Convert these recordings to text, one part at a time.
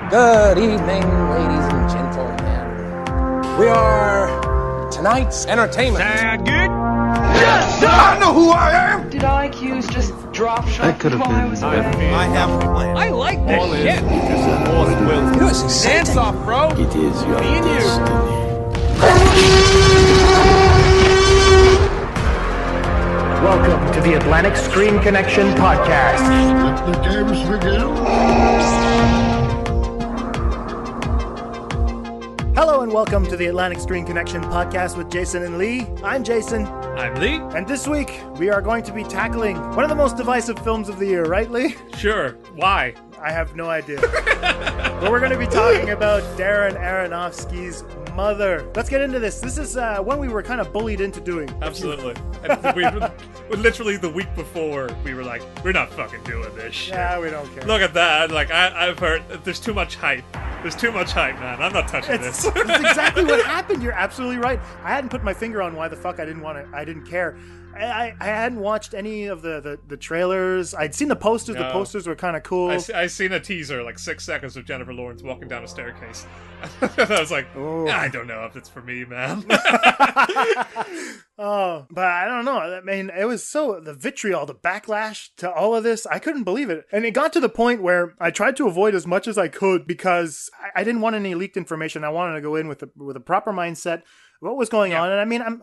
Good evening, ladies and gentlemen. We are tonight's entertainment. Sound good? Yes, I know who I am. Did IQs just drop shot while I was away? I have a plan. I like this shit. You know, it's exciting. Dance off, bro. It is your Me and you. destiny. Welcome to the Atlantic Screen Connection Podcast. Let the games begin. Hello and welcome to the Atlantic Screen Connection Podcast with Jason and Lee. I'm Jason. I'm Lee. And this week, we are going to be tackling one of the most divisive films of the year, right, Lee? Sure. Why? I have no idea. But we're going to be talking about Darren Aronofsky's Mother. Let's get into this. This is one we were kind of bullied into doing. Absolutely. Literally the week before, we were like, we're not fucking doing this shit. Yeah, we don't care. Look at that. Like, I've heard there's too much hype. There's too much hype, man. I'm not touching this. That's exactly what happened. You're absolutely right. I hadn't put my finger on why the fuck I didn't care. I hadn't watched any of the trailers. I'd seen the posters. No. The posters were kind of cool. I seen a teaser, like 6 seconds of Jennifer Lawrence walking down a staircase. I was like, I don't know if it's for me, man. Oh, but I don't know. I mean, it was the vitriol, the backlash to all of this. I couldn't believe it. And it got to the point where I tried to avoid as much as I could because I didn't want any leaked information. I wanted to go in with a proper mindset. What was going on? And I mean,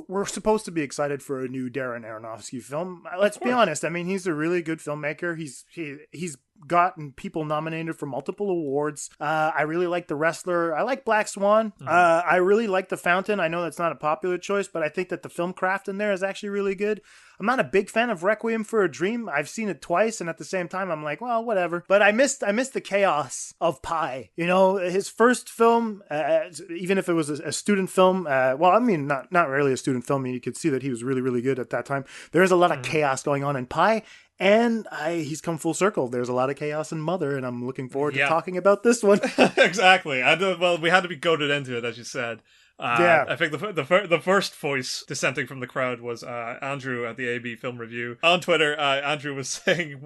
we're supposed to be excited for a new Darren Aronofsky film. Let's be honest. I mean, he's a really good filmmaker. He's gotten people nominated for multiple awards. I really like The Wrestler. I like Black Swan. Mm-hmm. I really like The Fountain. I know that's not a popular choice, but I think that the film craft in there is actually really good. I'm not a big fan of Requiem for a Dream. I've seen it twice, and at the same time, I'm like, well, whatever. But I missed the chaos of Pi. You know, his first film, even if it was a student film, well, I mean, not really a student film. I mean, you could see that he was really, really good at that time. There's a lot of chaos going on in Pi. And he's come full circle. There's a lot of chaos in Mother, and I'm looking forward to talking about this one. Exactly. Well, we had to be goaded into it, as you said. I think the first voice dissenting from the crowd was Andrew at the AB Film Review. On Twitter, Andrew was saying,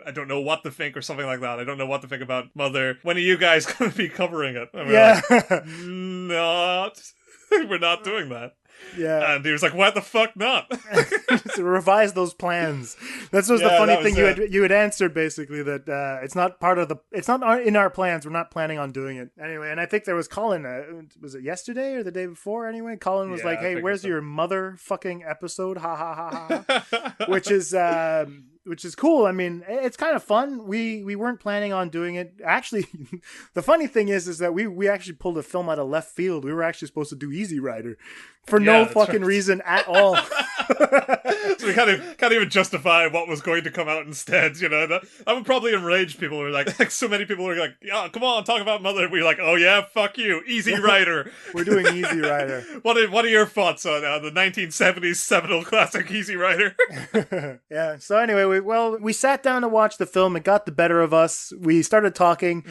I don't know what to think or something like that. I don't know what to think about Mother. When are you guys going to be covering it? And we're like, we're not doing that. Yeah. And he was like, why the fuck not? To revise those plans. That was the funny thing. You had answered basically that it's not in our plans. We're not planning on doing it. Anyway, and I think there was Colin, was it yesterday or the day before anyway? Colin was like, hey, where's your mother fucking episode? Ha ha ha ha. Which is cool. I mean, it's kind of fun. We weren't planning on doing it. Actually, the funny thing is that we actually pulled a film out of left field. We were actually supposed to do Easy Rider for no fucking reason at all. So we can't even justify what was going to come out instead. You know, that would probably enrage people. Who are like so many people are like, yeah, come on, talk about Mother. We're like, oh yeah, fuck you, Easy Rider. We're doing Easy Rider. What are your thoughts on the 1970s seminal classic Easy Rider? Yeah. So anyway, we sat down to watch the film. It got the better of us. We started talking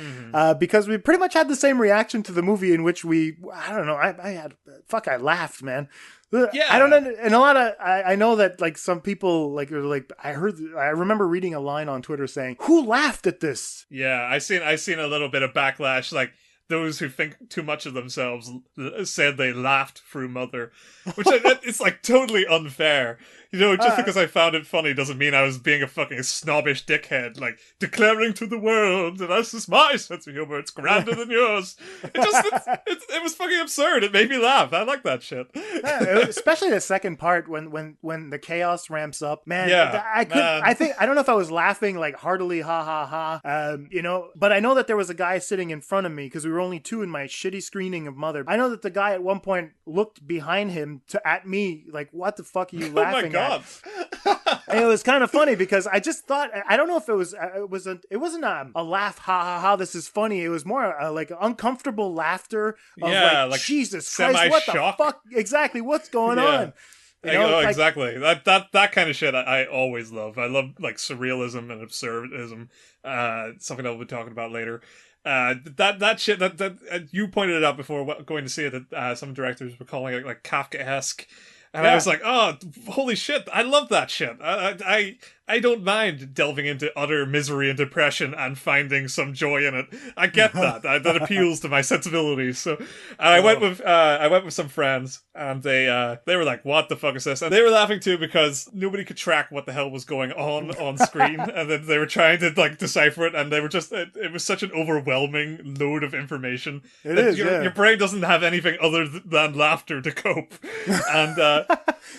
because we pretty much had the same reaction to the movie in which I don't know. I laughed, man. Yeah. I don't know. And a lot of, I know that like some people I remember reading a line on Twitter saying, who laughed at this? Yeah. I seen a little bit of backlash. Like, those who think too much of themselves said they laughed through Mother, which it's like totally unfair. You know, just because I found it funny doesn't mean I was being a fucking snobbish dickhead, like declaring to the world that this is my sense of humor. It's grander than yours. It was fucking absurd. It made me laugh. I like that shit. Yeah, especially the second part when the chaos ramps up. Man, I don't know if I was laughing like heartily, ha ha ha. You know, but I know that there was a guy sitting in front of me because we were only two in my shitty screening of Mother. I know that the guy at one point looked behind him at me like, what the fuck are you laughing at? And it was kind of funny because I just thought, I don't know if it wasn't a laugh, ha ha ha, this is funny. It was more like uncomfortable laughter of like Jesus Christ, what the fuck? Exactly, what's going on? You know, exactly. That kind of shit I always love. I love like surrealism and absurdism. Something that we'll be talking about later. That shit that you pointed it out before going to see it, that some directors were calling it like Kafkaesque. And I was like, oh, holy shit, I love that shit. I I don't mind delving into utter misery and depression and finding some joy in it. I get that. That appeals to my sensibilities. So I went with some friends, and they were like, "What the fuck is this?" And they were laughing too because nobody could track what the hell was going on screen, and then they were trying to like decipher it, and they were just it was such an overwhelming load of information. Your brain doesn't have anything other than laughter to cope, and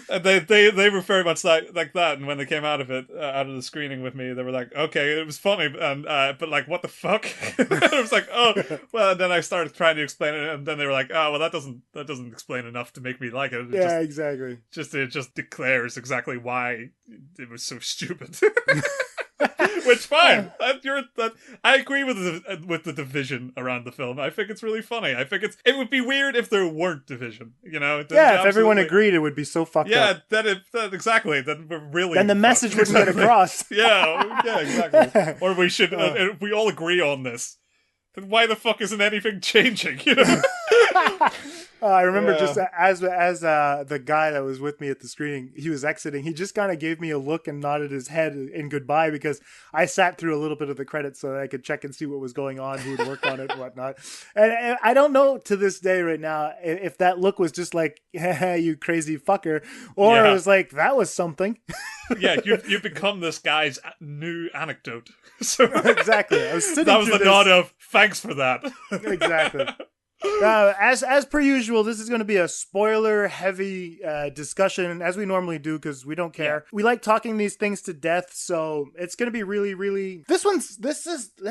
they were very much like that. And when they came out of the screening with me, they were like, "Okay, it was funny," and but like, what the fuck? I was like, "Oh, well." And then I started trying to explain it, and then they were like, "Oh, well, that doesn't explain enough to make me like it." Exactly. It just declares exactly why it was so stupid. Which fine. I agree with the division around the film. I think it's really funny. I think it would be weird if there weren't division. You know? If everyone agreed, it would be so fucked up. Exactly. Then we're really. Then the message wouldn't get across. yeah, exactly. Or we should. If we all agree on this, then why the fuck isn't anything changing? You know? I remember just as the guy that was with me at the screening, he was exiting. He just kind of gave me a look and nodded his head in goodbye because I sat through a little bit of the credits so that I could check and see what was going on, who would work on it and whatnot. And I don't know to this day right now if that look was just like, you crazy fucker, or it was like, that was something. Yeah, you've become this guy's new anecdote. So exactly. I was sitting that was the nod of thanks for that. Exactly. As per usual, this is going to be a spoiler heavy discussion, as we normally do, because we don't care. We like talking these things to death, so it's going to be really, really. There's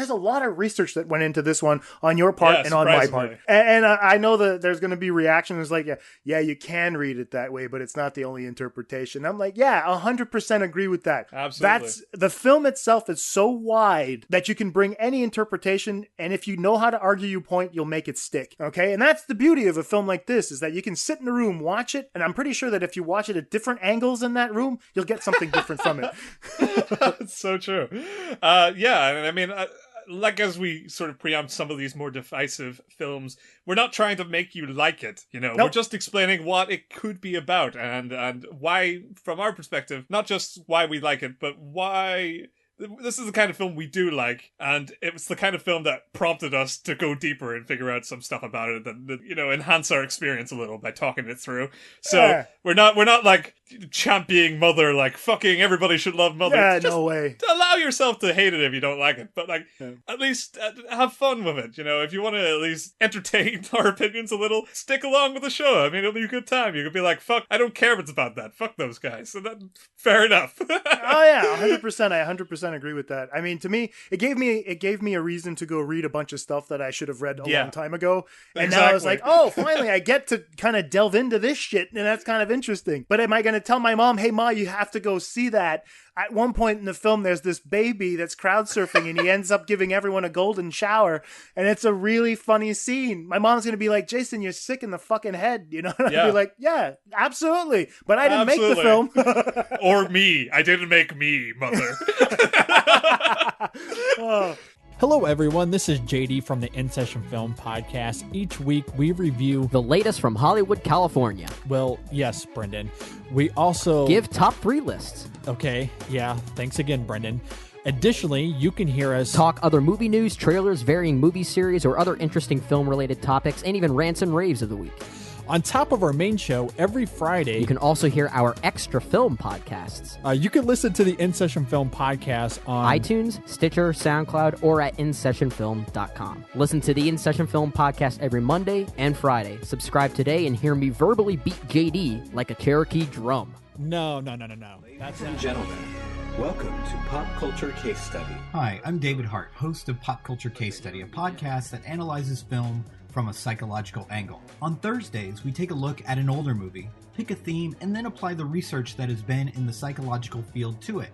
a lot of research that went into this one on your part and on my part, and I know that there's going to be reactions like, yeah, you can read it that way, but it's not the only interpretation. I'm like, 100% agree with that. Absolutely. The film itself is so wide that you can bring any interpretation, and if you know how to argue your point, you'll make it stick. Okay, and that's the beauty of a film like this, is that you can sit in a room, watch it, and I'm pretty sure that if you watch it at different angles in that room, you'll get something different from it. It's so true. I mean, like as we sort of preempt some of these more divisive films, we're not trying to make you like it, you know. Nope. We're just explaining what it could be about and why, from our perspective, not just why we like it, but why. This is the kind of film we do like, and it was the kind of film that prompted us to go deeper and figure out some stuff about it that you know, enhance our experience a little by talking it through. So we're not like championing Mother, like fucking everybody should love Mother. Yeah, no way. Allow yourself to hate it if you don't like it, but like at least have fun with it. You know, if you want to at least entertain our opinions a little, stick along with the show. I mean, it'll be a good time. You could be like, fuck, I don't care if it's about that. Fuck those guys. So that fair enough. 100%. I 100% agree with that. I mean, to me, it gave me a reason to go read a bunch of stuff that I should have read a long time ago. And now I was like, oh, finally I get to kind of delve into this shit, and that's kind of interesting. But am I going to tell my mom, hey Ma, you have to go see that? At one point in the film, there's this baby that's crowd surfing, and he ends up giving everyone a golden shower, and it's a really funny scene. My mom's gonna be like, Jason, you're sick in the fucking head, you know? And I'd be like, yeah, absolutely, but I didn't make the film. Or me. I didn't make me, Mother. Hello everyone, this is JD from the In Session Film Podcast. Each week we review the latest from Hollywood, California. Well, yes, Brendan. We also give top 3 lists. Okay, yeah, thanks again, Brendan. Additionally, you can hear us talk other movie news, trailers, varying movie series, or other interesting film-related topics, and even rants and raves of the week. On top of our main show, every Friday, you can also hear our extra film podcasts. You can listen to the In Session Film Podcast on iTunes, Stitcher, SoundCloud, or at InSessionFilm.com. Listen to the In Session Film Podcast every Monday and Friday. Subscribe today and hear me verbally beat JD like a Cherokee drum. No. Ladies and gentlemen, welcome to Pop Culture Case Study. Hi, I'm David Hart, host of Pop Culture Case Study, a podcast that analyzes film from a psychological angle. On Thursdays, we take a look at an older movie, pick a theme, and then apply the research that has been in the psychological field to it.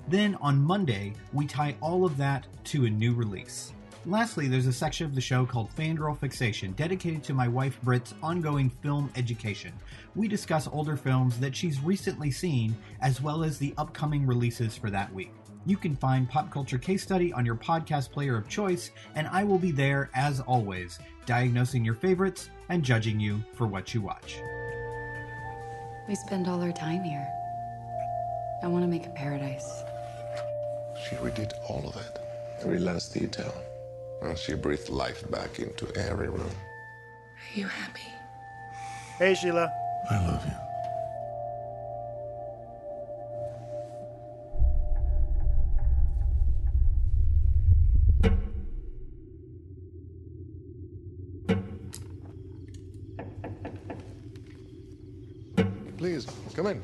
Then, on Monday, we tie all of that to a new release. Lastly, there's a section of the show called Fangirl Fixation, dedicated to my wife Britt's ongoing film education. We discuss older films that she's recently seen, as well as the upcoming releases for that week. You can find Pop Culture Case Study on your podcast player of choice, and I will be there, as always, diagnosing your favorites and judging you for what you watch. We spend all our time here. I want to make a paradise. She redid all of it, every last detail. And she breathed life back into every room. Are you happy? Hey, Sheila. I love you. Please, come in.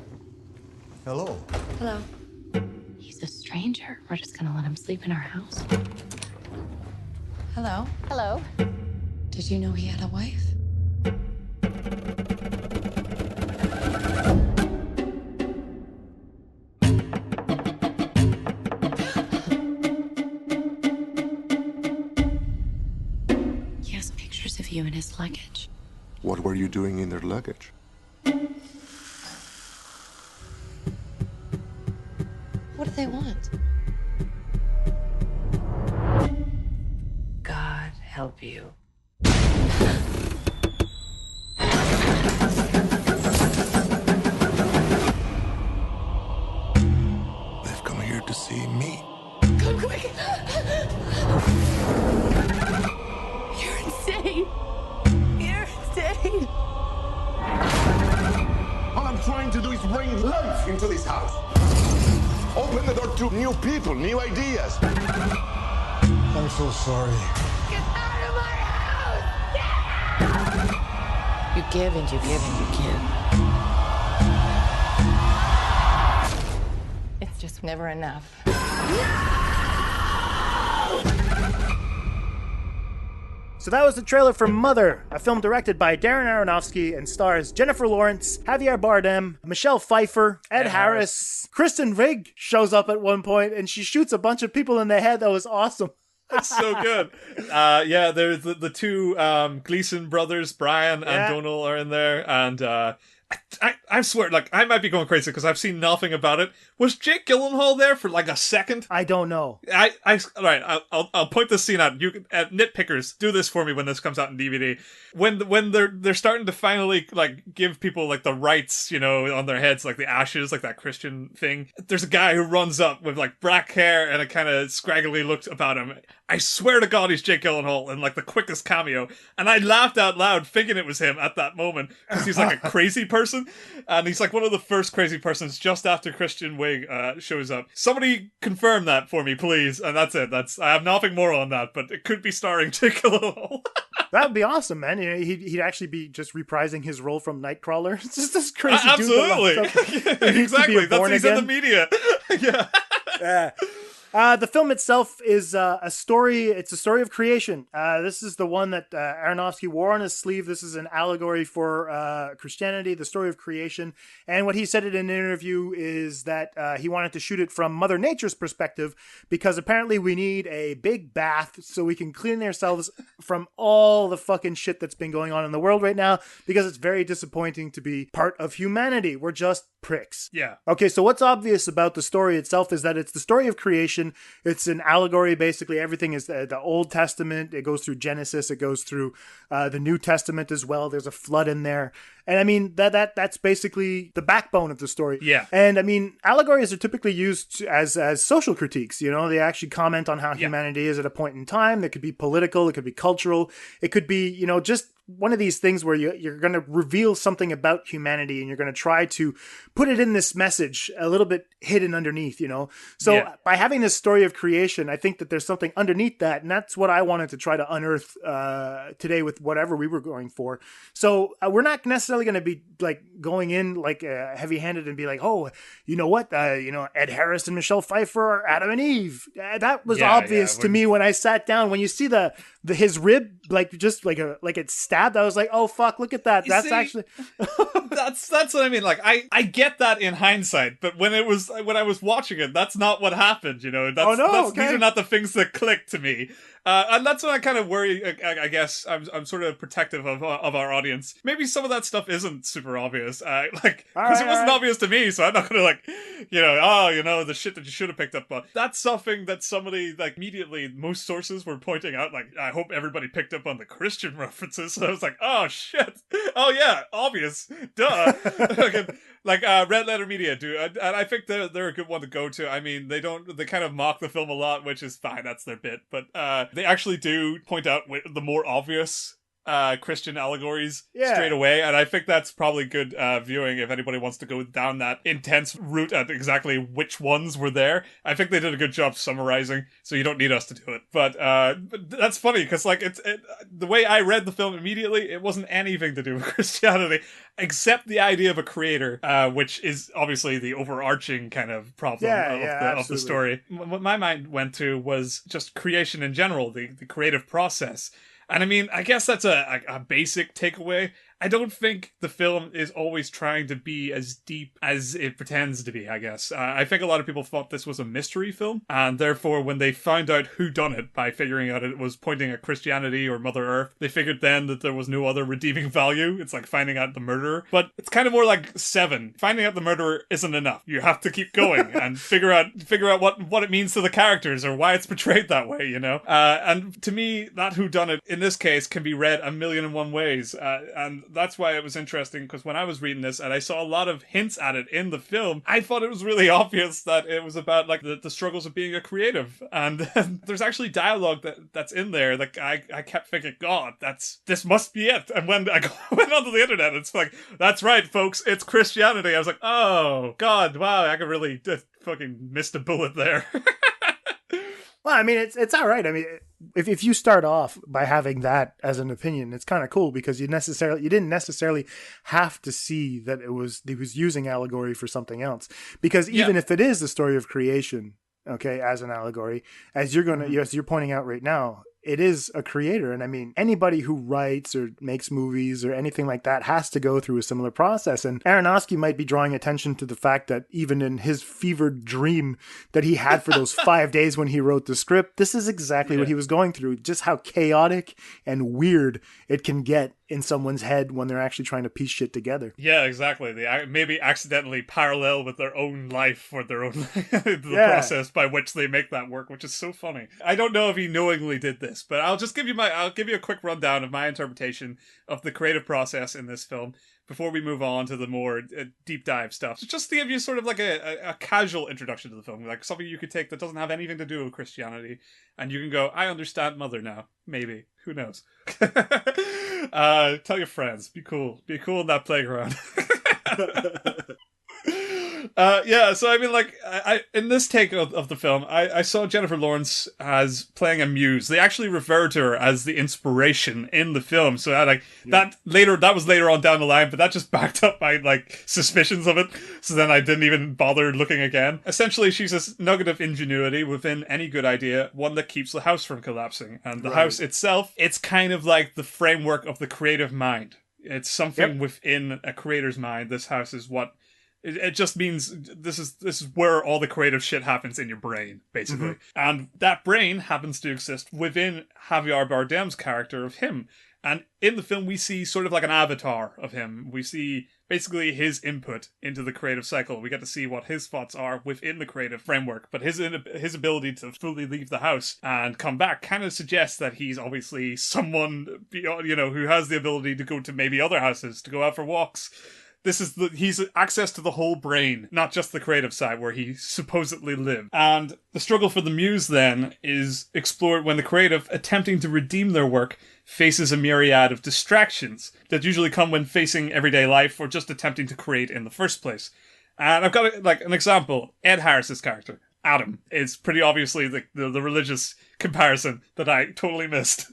Hello. Hello. He's a stranger. We're just gonna let him sleep in our house. Hello. Hello. Did you know he had a wife? He has pictures of you in his luggage. What were you doing in their luggage? What do they want? God help you. They've come here to see me. Come quick! You're insane! You're insane! All I'm trying to do is bring life into this house. Open the door to new people, new ideas. I'm so sorry. Get out of my house! Get out! You give and you give and you give. It's just never enough. So that was the trailer for Mother, a film directed by Darren Aronofsky and stars Jennifer Lawrence, Javier Bardem, Michelle Pfeiffer, Ed Harris. Kristen Wiig shows up at one point and she shoots a bunch of people in the head. That was awesome. That's so good. Yeah, there's the two Gleason brothers, Brian and Donal, are in there, and I swear, like, I might be going crazy because I've seen nothing about it. Was Jake Gyllenhaal there for like a second? I don't know. All right, I'll point this scene out. You nitpickers, do this for me when this comes out in DVD. When they're starting to finally like give people like the rights, you know, on their heads, like the ashes, like that Christian thing. There's a guy who runs up with like black hair and a kind of scraggly look about him. I swear to God, he's Jake Gyllenhaal in like the quickest cameo, and I laughed out loud thinking it was him at that moment because he's like a crazy person, and he's like one of the first crazy persons just after Kristen Wiig shows up. Somebody confirm that for me, please, and that's it. I have nothing more on that, but it could be starring Jake Gyllenhaal. That would be awesome, man. You know, he'd actually be just reprising his role from Nightcrawler. It's just this crazy dude. Absolutely. Exactly. That's he's in the media. Yeah. The film itself is a story. It's a story of creation. This is the one that Aronofsky wore on his sleeve. This is an allegory for Christianity, the story of creation. And what he said in an interview is that he wanted to shoot it from Mother Nature's perspective because apparently we need a big bath so we can clean ourselves from all the fucking shit that's been going on in the world right now, because it's very disappointing to be part of humanity. We're just pricks. Yeah. Okay, so what's obvious about the story itself is that it's the story of creation. It's an allegory. Basically, everything is the Old Testament. It goes through Genesis. It goes through the New Testament as well. There's a flood in there. And I mean, that's basically the backbone of the story. Yeah. And I mean, allegories are typically used as social critiques. You know, they actually comment on how humanity is at a point in time. It could be political. It could be cultural. It could be, you know, just one of these things where you're going to reveal something about humanity and you're going to try to put it in this message a little bit hidden underneath, you know? So by having this story of creation, I think that there's something underneath that. And that's what I wanted to try to unearth today with whatever we were going for. So we're not necessarily going to be like going in like heavy handed and be like, oh, you know what? You know, Ed Harris and Michelle Pfeiffer are Adam and Eve. That was obvious to me when I sat down. When you see his rib, like just like it's stabbed, I was like, oh fuck, look at that. That's actually that's what I mean. Like I get that in hindsight, but when I was watching it, that's not what happened. You know, these are not the things that clicked to me. And that's when I kind of worry. I guess I'm sort of protective of our audience. Maybe some of that stuff isn't super obvious, because it wasn't obvious to me. So I'm not gonna the shit that you should have picked up on. That's something that somebody like immediately, most sources were pointing out. Like, I hope everybody picked up on the Christian references. So I was like, oh shit, oh yeah, obvious, duh. Like Red Letter Media do, and I think they're a good one to go to. I mean, they kind of mock the film a lot, which is fine, that's their bit, but they actually do point out the more obvious Christian allegories straight away, and I think that's probably good viewing if anybody wants to go down that intense route at exactly which ones were there. I think they did a good job summarizing, so you don't need us to do it. But that's funny, because like the way I read the film immediately, it wasn't anything to do with Christianity, except the idea of a creator, which is obviously the overarching kind of problem of the story. What my mind went to was just creation in general, the creative process. And I mean, I guess that's a basic takeaway. I don't think the film is always trying to be as deep as it pretends to be, I guess. I think a lot of people thought this was a mystery film, and therefore when they found out who done it by figuring out it was pointing at Christianity or Mother Earth, they figured then that there was no other redeeming value. It's like finding out the murderer. But it's kind of more like Seven. Finding out the murderer isn't enough. You have to keep going and figure out what it means to the characters or why it's portrayed that way, you know? And to me, that whodunit in this case can be read a million and one ways. And that's why it was interesting, because when I was reading this and I saw a lot of hints at it in the film, I thought it was really obvious that it was about like the struggles of being a creative. And there's actually dialogue that's in there that I kept thinking, God, this must be it. And when I went onto the internet, it's like, that's right, folks, it's Christianity. I was like, oh, God, wow, I could really fucking missed a bullet there. Well, I mean, it's all right. I mean, if you start off by having that as an opinion, it's kind of cool, because you didn't necessarily have to see that he was using allegory for something else. Because even if it is the story of creation, okay, as an allegory, as you're pointing out right now, it is a creator. And I mean, anybody who writes or makes movies or anything like that has to go through a similar process. And Aronofsky might be drawing attention to the fact that even in his fevered dream that he had for those 5 days when he wrote the script, this is exactly what he was going through. Just how chaotic and weird it can get in someone's head when they're actually trying to piece shit together. Yeah, exactly. They maybe accidentally parallel with their own life or their own process by which they make that work, which is so funny. I don't know if he knowingly did this, but I'll give you a quick rundown of my interpretation of the creative process in this film before we move on to the more deep dive stuff. So just to give you sort of like a casual introduction to the film, like something you could take that doesn't have anything to do with Christianity, and you can go, I understand Mother now. Maybe. Who knows? Tell your friends. Be cool. Be cool in that playground. So I mean, like, I in this take of the film, I saw Jennifer Lawrence as playing a muse. They actually refer to her as the inspiration in the film. So that was later on down the line, but that just backed up my like suspicions of it. So then I didn't even bother looking again. Essentially, she's a nugget of ingenuity within any good idea, one that keeps the house from collapsing. And the house itself, it's kind of like the framework of the creative mind. It's something within a creator's mind. This house is what. It just means this is where all the creative shit happens in your brain, basically. Mm-hmm. And that brain happens to exist within Javier Bardem's character of him. And in the film, we see sort of like an avatar of him. We see basically his input into the creative cycle. We get to see what his thoughts are within the creative framework. But his ability to fully leave the house and come back kind of suggests that he's obviously someone, who has the ability to go to maybe other houses, to go out for walks. He's access to the whole brain, not just the creative side where he supposedly lived. And the struggle for the muse then is explored when the creative, attempting to redeem their work, faces a myriad of distractions that usually come when facing everyday life or just attempting to create in the first place. And I've got an example. Ed Harris's character, Adam, is pretty obviously the religious comparison that I totally missed.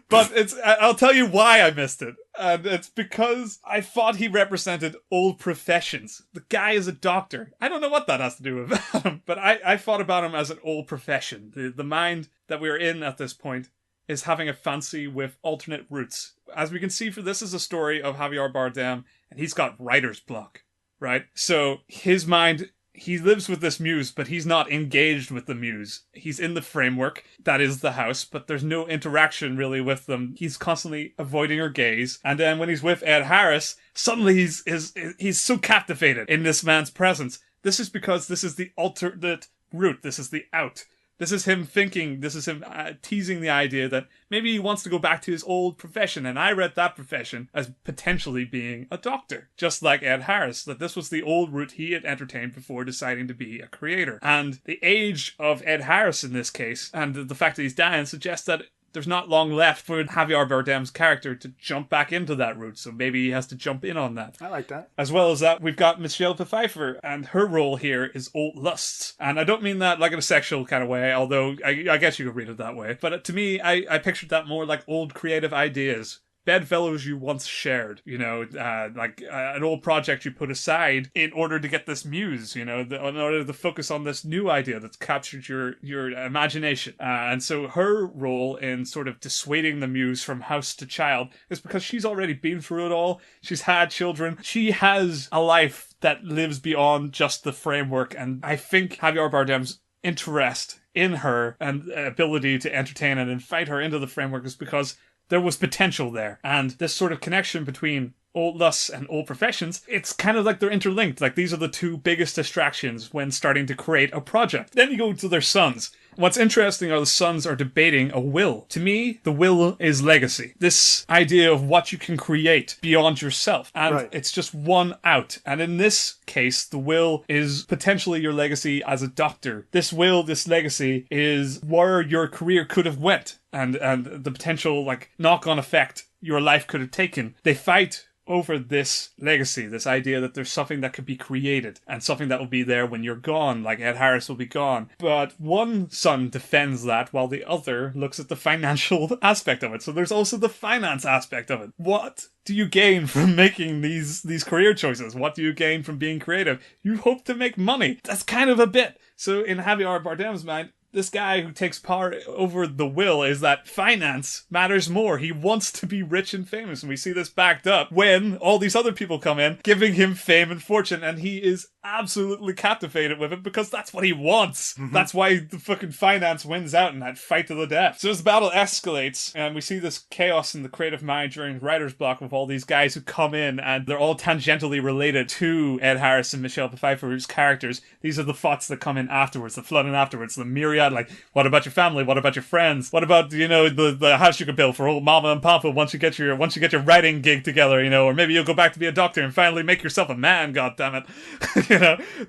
But I'll tell you why I missed it. And it's because I thought he represented old professions. The guy is a doctor. I don't know what that has to do with Adam, but I thought about him as an old profession. The mind that we're in at this point is having a fancy with alternate routes. As we can see, this is a story of Javier Bardem, and he's got writer's block, right? So his mind... He lives with this muse, but he's not engaged with the muse. He's in the framework, that is the house, but there's no interaction really with them. He's constantly avoiding her gaze. And then when he's with Ed Harris, suddenly he's so captivated in this man's presence. This is because this is the alternate route. This is the out. This is him thinking, this is him teasing the idea that maybe he wants to go back to his old profession, and I read that profession as potentially being a doctor, just like Ed Harris, that this was the old route he had entertained before deciding to be a creator. And the age of Ed Harris in this case, and the fact that he's dying, suggests that there's not long left for Javier Bardem's character to jump back into that route, so maybe he has to jump in on that. I like that. As well as that, we've got Michelle Pfeiffer, and her role here is Old Lusts. And I don't mean that like in a sexual kind of way, although I guess you could read it that way. But to me, I pictured that more like old creative ideas. Bedfellows you once shared, like an old project you put aside in order to get this muse, in order to focus on this new idea that's captured your imagination. And so her role in sort of dissuading the muse from house to child is because she's already been through it all. She's had children. She has a life that lives beyond just the framework. And I think Javier Bardem's interest in her and ability to entertain and invite her into the framework is because there was potential there. And this sort of connection between old lusts and old professions, it's kind of like they're interlinked. Like these are the two biggest distractions when starting to create a project. Then you go to their sons. What's interesting are the sons are debating a will. To me, the will is legacy. This idea of what you can create beyond yourself. And It's just one out. And in this case, the will is potentially your legacy as a doctor. This will, this legacy, is where your career could have went. And the potential, like, knock-on effect your life could have taken. They fight over this legacy, this idea that there's something that could be created and something that will be there when you're gone, like Ed Harris will be gone. But one son defends that while the other looks at the financial aspect of it. So there's also the finance aspect of it. What do you gain from making these career choices? What do you gain from being creative? You hope to make money. That's kind of a bit. So in Javier Bardem's mind, this guy who takes power over the will is that finance matters more. He wants to be rich and famous, and we see this backed up when all these other people come in, giving him fame and fortune, and he is absolutely captivated with it because that's what he wants. Mm-hmm. That's why the fucking finance wins out in that fight to the death. So as the battle escalates, and we see this chaos in the creative mind during writer's block with all these guys who come in, and they're all tangentially related to Ed Harris and Michelle Pfeiffer's characters. These are the thoughts that come in afterwards, the flooding afterwards, the myriad, like, what about your family? What about your friends? What about, the house you could build for old mama and papa once you get your writing gig together, or maybe you'll go back to be a doctor and finally make yourself a man, goddammit.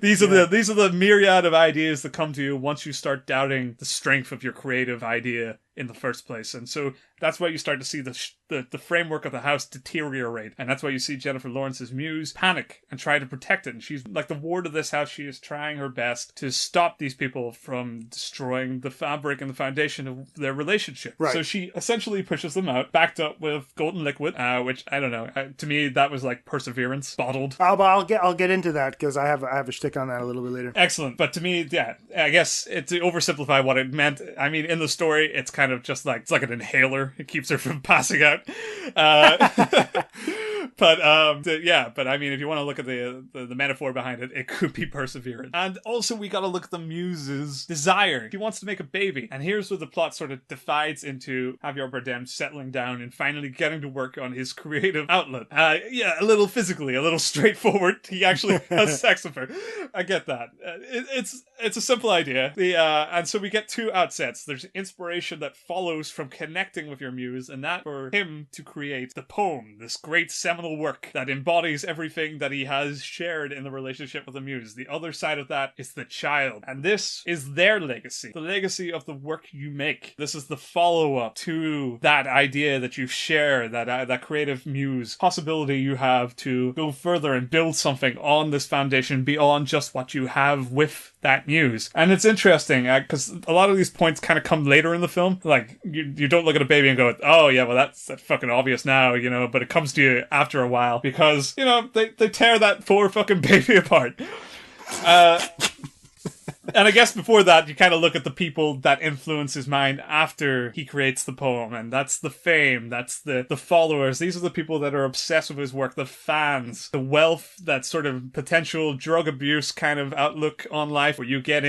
These are the myriad of ideas that come to you once you start doubting the strength of your creative idea in the first place. And so that's why you start to see the framework of the house deteriorate. And that's why you see Jennifer Lawrence's muse panic and try to protect it. And she's like the ward of this house. She is trying her best to stop these people from destroying the fabric and the foundation of their relationship. Right. So she essentially pushes them out, backed up with golden liquid, which, I don't know, to me that was like perseverance, bottled. But I'll get into that because I have a shtick on that a little bit later. Excellent. But to me, yeah, I guess to oversimplify what it meant, I mean, in the story, it's kind of just like, it's like an inhaler. It keeps her from passing out. But I mean, if you want to look at the metaphor behind it, it could be perseverance. And also we got to look at the muse's desire. He wants to make a baby. And here's where the plot sort of divides into Javier Bardem settling down and finally getting to work on his creative outlet. A little physically, a little straightforward. He actually has sex with her. I get that. It's a simple idea. And so we get two outsets. There's inspiration that follows from connecting with your muse, and that for him to create the poem, this great seminal work that embodies everything that he has shared in the relationship with the muse. The other side of that is the child, and this is their legacy, the legacy of the work you make. This is the follow-up to that idea that you share, that creative muse possibility you have to go further and build something on this foundation beyond just what you have with that muse. And it's interesting because a lot of these points kind of come later in the film. Like you don't look at a baby and go, oh yeah, well that's fucking obvious now, but it comes to you after a while because they tear that poor fucking baby apart. And I guess before that, you kind of look at the people that influence his mind after he creates the poem. And that's the fame. That's the followers. These are the people that are obsessed with his work. The fans. The wealth, that sort of potential drug abuse kind of outlook on life where you get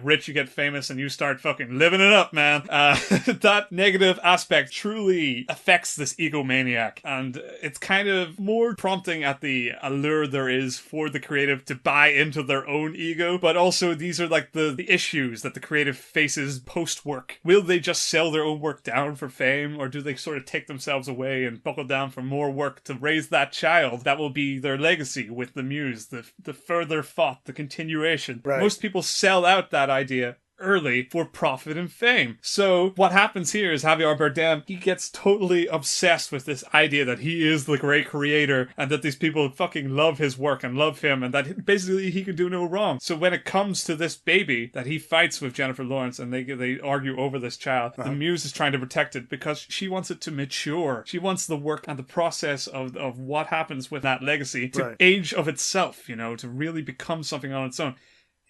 rich, you get famous, and you start fucking living it up, man. That negative aspect truly affects this egomaniac. And it's kind of more prompting at the allure there is for the creative to buy into their own ego. But also, these are like the issues that the creative faces post-work. Will they just sell their own work down for fame, or do they sort of take themselves away and buckle down for more work to raise that child that will be their legacy with the muse, the further thought, the continuation? Right. Most people sell out that idea early for profit and fame. So what happens here is Javier Bardem, he gets totally obsessed with this idea that he is the great creator and that these people fucking love his work and love him and that basically he can do no wrong. So when it comes to this baby that he fights with Jennifer Lawrence and they argue over this child, the muse is trying to protect it because she wants it to mature. She wants the work and the process of what happens with that legacy to age of itself, you know, to really become something on its own.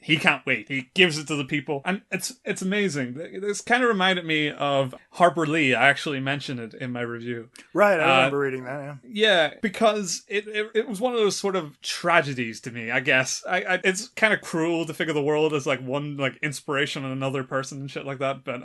He can't wait. He gives it to the people. And it's amazing. This kind of reminded me of Harper Lee. I actually mentioned it in my review. Right, I remember reading that, yeah. Yeah, because it was one of those sort of tragedies to me, I guess. It's kind of cruel to figure the world as like one like inspiration on another person and shit like that, but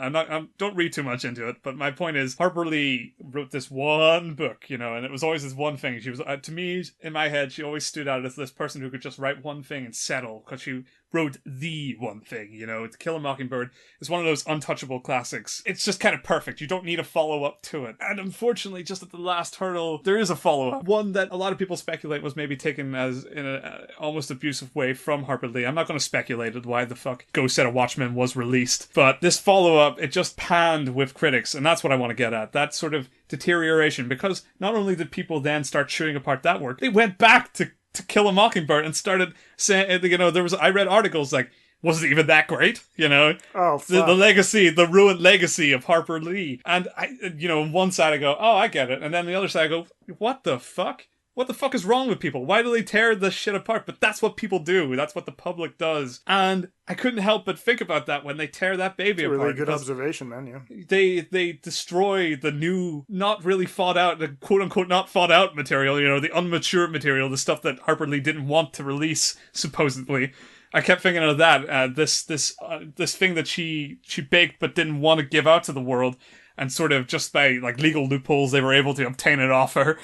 don't read too much into it. But my point is, Harper Lee wrote this one book, you know, and it was always this one thing. She was, to me, in my head, she always stood out as this person who could just write one thing and settle, because she wrote the one thing, you know. To Kill a Mockingbird is one of those untouchable classics. It's just kind of perfect. You don't need a follow-up to it. And unfortunately, just at the last hurdle, there is a follow-up. One that a lot of people speculate was maybe taken as in an almost abusive way from Harper Lee. I'm not going to speculate at why the fuck Ghost Set of Watchmen was released. But this follow-up, it just panned with critics, and that's what I want to get at. That sort of deterioration, because not only did people then start chewing apart that work, they went back to Kill a Mockingbird and started saying, you know, I read articles like, was it even that great? You know? Oh, fuck. The legacy, the ruined legacy of Harper Lee. And on one side I go, oh, I get it. And then the other side I go, what the fuck? What the fuck is wrong with people? Why do they tear this shit apart? But that's what people do. That's what the public does. And I couldn't help but think about that when they tear that baby apart. It's a really good observation, man, yeah. They destroy the new, not really thought out, the quote-unquote not thought out material, you know, the unmature material, the stuff that Harper Lee didn't want to release, supposedly. I kept thinking of that, this thing that she baked but didn't want to give out to the world, and sort of just by like legal loopholes they were able to obtain it off her.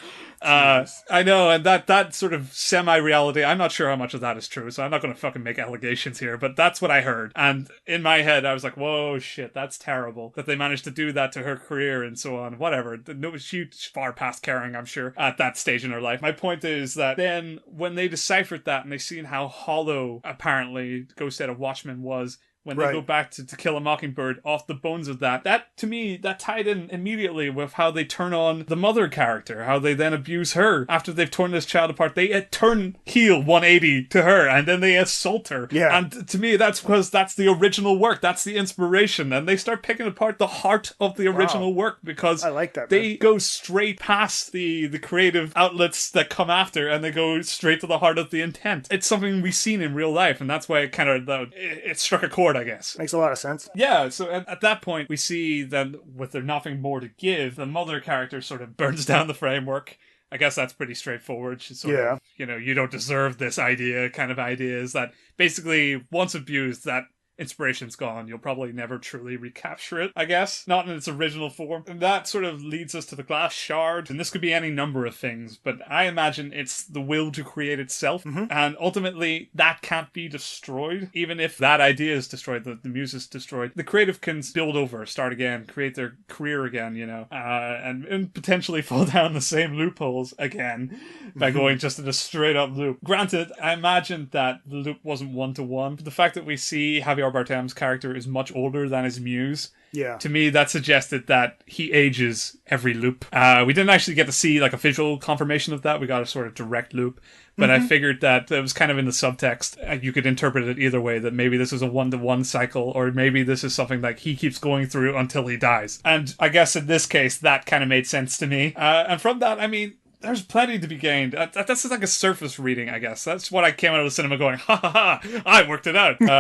I know, and that sort of semi-reality, I'm not sure how much of that is true, so I'm not going to fucking make allegations here, but that's what I heard. And in my head, I was like, whoa, shit, that's terrible that they managed to do that to her career and so on, whatever. She's far past caring, I'm sure, at that stage in her life. My point is that then, when they deciphered that and they seen how hollow, apparently, Ghost Set of Watchmen was, when they go back to Kill a Mockingbird off the bones of that, to me, that tied in immediately with how they turn on the mother character, how they then abuse her. After they've torn this child apart, they turn heel 180 to her, and then they assault her. Yeah. And to me, that's because that's the original work, that's the inspiration, and they start picking apart the heart of the original work, because I like that, they go straight past the creative outlets that come after, and they go straight to the heart of the intent. It's something we've seen in real life, and that's why it struck a chord, I guess. Makes a lot of sense. Yeah, so at that point, we see that with there nothing more to give, the mother character sort of burns down the framework. I guess that's pretty straightforward. She's sort of, you don't deserve this idea kind of idea, is that basically once abused, that inspiration's gone. You'll probably never truly recapture it, I guess. Not in its original form. And that sort of leads us to the glass shard. And this could be any number of things, but I imagine it's the will to create itself. Mm-hmm. And ultimately, that can't be destroyed. Even if that idea is destroyed, the muse is destroyed, the creative can build over, start again, create their career again, you know, and potentially fall down the same loopholes again by going just in a straight up loop. Granted, I imagine that the loop wasn't one-to-one, but the fact that we see Javier Bardem's character is much older than his muse. Yeah. To me, that suggested that he ages every loop. We didn't actually get to see like a visual confirmation of that. We got a sort of direct loop. But I figured that it was kind of in the subtext. You could interpret it either way, that maybe this is a one-to-one cycle, or maybe this is something like he keeps going through until he dies. And I guess in this case, that kind of made sense to me. And from that, I mean, there's plenty to be gained. That's just like a surface reading, I guess. That's what I came out of the cinema going, ha ha ha, I worked it out. And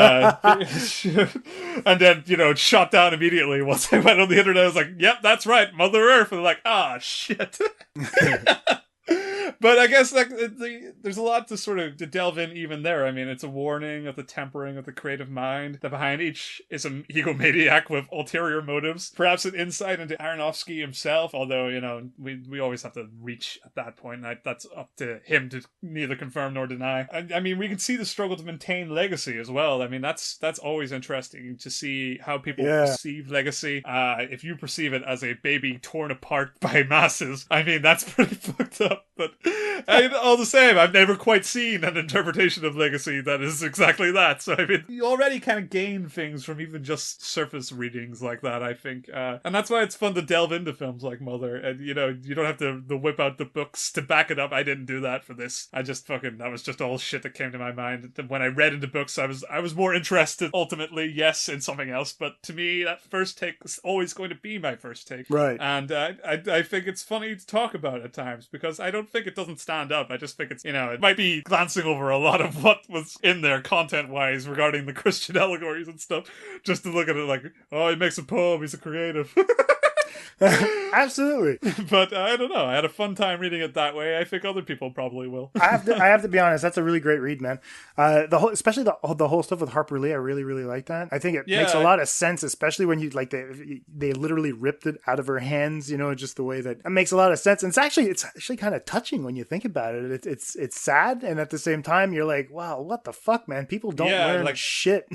then, it shot down immediately once I went on the internet. I was like, yep, that's right, Mother Earth. And they're like, shit. But I guess like there's a lot to sort of to delve in even there. I mean, it's a warning of the tempering of the creative mind, that behind each is an egomaniac with ulterior motives. Perhaps an insight into Aronofsky himself, although, you know, we always have to reach at that point, and that's up to him to neither confirm nor deny. I mean, we can see the struggle to maintain legacy as well. I mean, that's always interesting to see how people perceive legacy. If you perceive it as a baby torn apart by masses, I mean, that's pretty fucked up. But all the same, I've never quite seen an interpretation of legacy that is exactly that. So I mean, you already kind of gain things from even just surface readings like that, I think. And that's why it's fun to delve into films like Mother. And, you know, you don't have to whip out the books to back it up. I didn't do that for this. That was just all shit that came to my mind. When I read into books, I was more interested ultimately, yes, in something else. But to me, that first take is always going to be my first take. Right. And I think it's funny to talk about at times, because I don't think it doesn't stand up. I just think it's, you know, it might be glancing over a lot of what was in there content-wise regarding the Christian allegories and stuff, just to look at it like, oh, he makes a poem, he's a creative. Absolutely. But I don't know. I had a fun time reading it that way. I think other people probably will. I have to be honest. That's a really great read, man. Especially the whole stuff with Harper Lee. I really, really like that. I think it makes a lot of sense, especially when you like they literally ripped it out of her hands. You know, just the way that it makes a lot of sense. And it's actually kind of touching when you think about it. It's sad, and at the same time, you're like, wow, what the fuck, man? People don't learn like shit.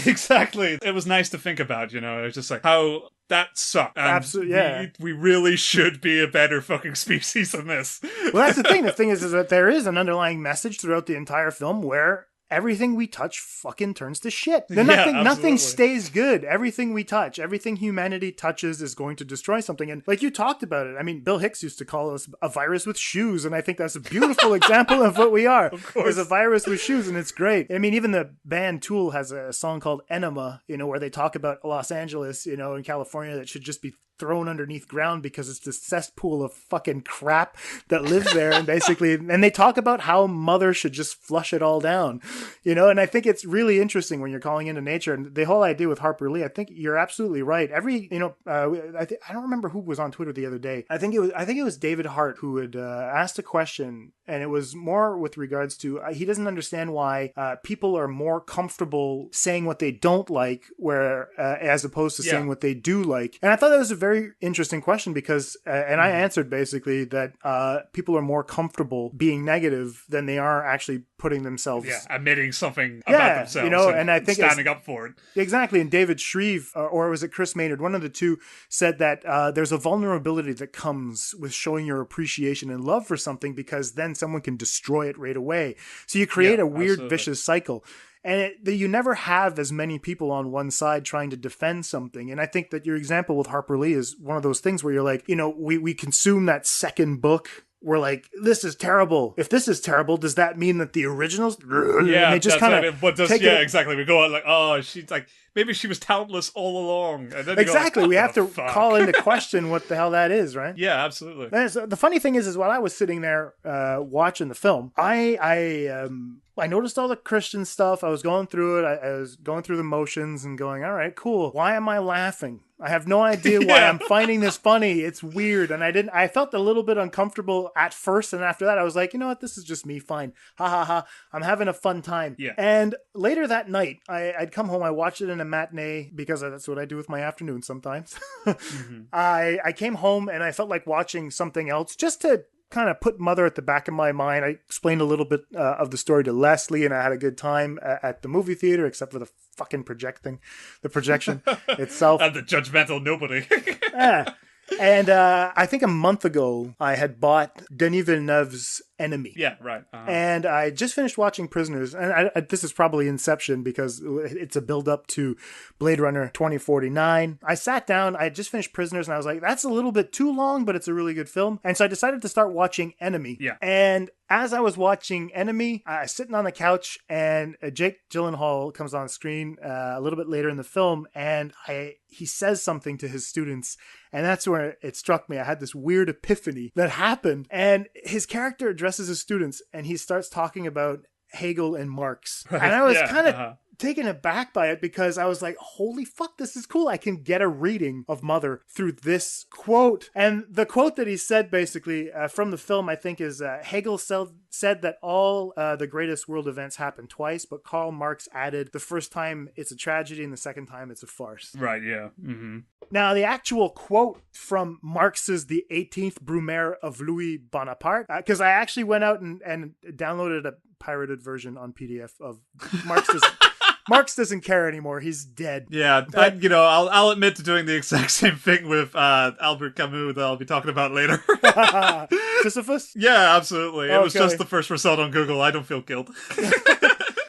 Exactly. It was nice to think about. You know, it was just like how. That sucked. Absolutely, yeah. We really should be a better fucking species than this. Well, that's the thing. The thing is that there is an underlying message throughout the entire film where everything we touch fucking turns to shit. Nothing stays good. Everything we touch, everything humanity touches is going to destroy something. And like you talked about it, I mean, Bill Hicks used to call us a virus with shoes. And I think that's a beautiful example of what we are. Of course. Is a virus with shoes, and it's great. I mean, even the band Tool has a song called Enema, you know, where they talk about Los Angeles, you know, in California, that should just be thrown underneath ground because it's this cesspool of fucking crap that lives there. And basically, and they talk about how Mother should just flush it all down, you know. And I think it's really interesting when you're calling into nature, and the whole idea with Harper Lee, I think you're absolutely right. I don't remember who was on Twitter the other day. I think it was David Hart who had asked a question, and it was more with regards to he doesn't understand why people are more comfortable saying what they don't like, where as opposed to saying what they do like. And I thought that was a very interesting question, because and I answered basically that people are more comfortable being negative than they are actually putting themselves admitting something about themselves, you know, and I think standing up for it. Exactly. And David Shreve, or was it Chris Maynard, one of the two, said that there's a vulnerability that comes with showing your appreciation and love for something, because then someone can destroy it right away. So you create a weird vicious cycle. And you never have as many people on one side trying to defend something. And I think that your example with Harper Lee is one of those things where you're like, you know, we consume that second book. We're like, this is terrible. If this is terrible, does that mean that the originals? Yeah, they just kind of exactly. We go out like, oh, she's like, maybe she was talentless all along. And then exactly. Like, we have to call into question what the hell that is, right? Yeah, absolutely. The funny thing is while I was sitting there watching the film, I noticed all the Christian stuff. I was going through it. I was going through the motions and going, all right, cool. Why am I laughing? I have no idea why I'm finding this funny. It's weird. And I felt a little bit uncomfortable at first. And after that, I was like, you know what? This is just me. Fine. Ha ha ha. I'm having a fun time. Yeah. And later that night, I'd come home. I watched it in a matinee because that's what I do with my afternoon sometimes. Mm-hmm. I came home and I felt like watching something else just to kind of put Mother at the back of my mind. I explained a little bit of the story to Leslie, and I had a good time at the movie theater, except for the fucking projection itself. And the judgmental nobody. And I think a month ago, I had bought Denis Villeneuve's Enemy. Yeah, right. Uh-huh. And I just finished watching Prisoners. And this is probably Inception because it's a build-up to Blade Runner 2049. I sat down, I had just finished Prisoners, and I was like, that's a little bit too long, but it's a really good film. And so I decided to start watching Enemy. Yeah. And as I was watching Enemy, I was sitting on the couch, and Jake Gyllenhaal comes on screen a little bit later in the film, and he says something to his students, and that's where it struck me. I had this weird epiphany that happened, and his character addresses his students, and he starts talking about Hegel and Marx. Right. And I was kind of taken aback by it because I was like, holy fuck, this is cool. I can get a reading of Mother through this quote. And the quote that he said basically from the film, I think, is Hegel said that all the greatest world events happen twice, but Karl Marx added the first time it's a tragedy and the second time it's a farce. Right, yeah. Mm-hmm. Now, the actual quote from Marx's The 18th Brumaire of Louis Bonaparte, because I actually went out and downloaded a pirated version on PDF of Marx's Marx doesn't care anymore. He's dead. Yeah, but I'll admit to doing the exact same thing with Albert Camus that I'll be talking about later. Sisyphus? Yeah, absolutely. It was just the first result on Google. I don't feel guilt.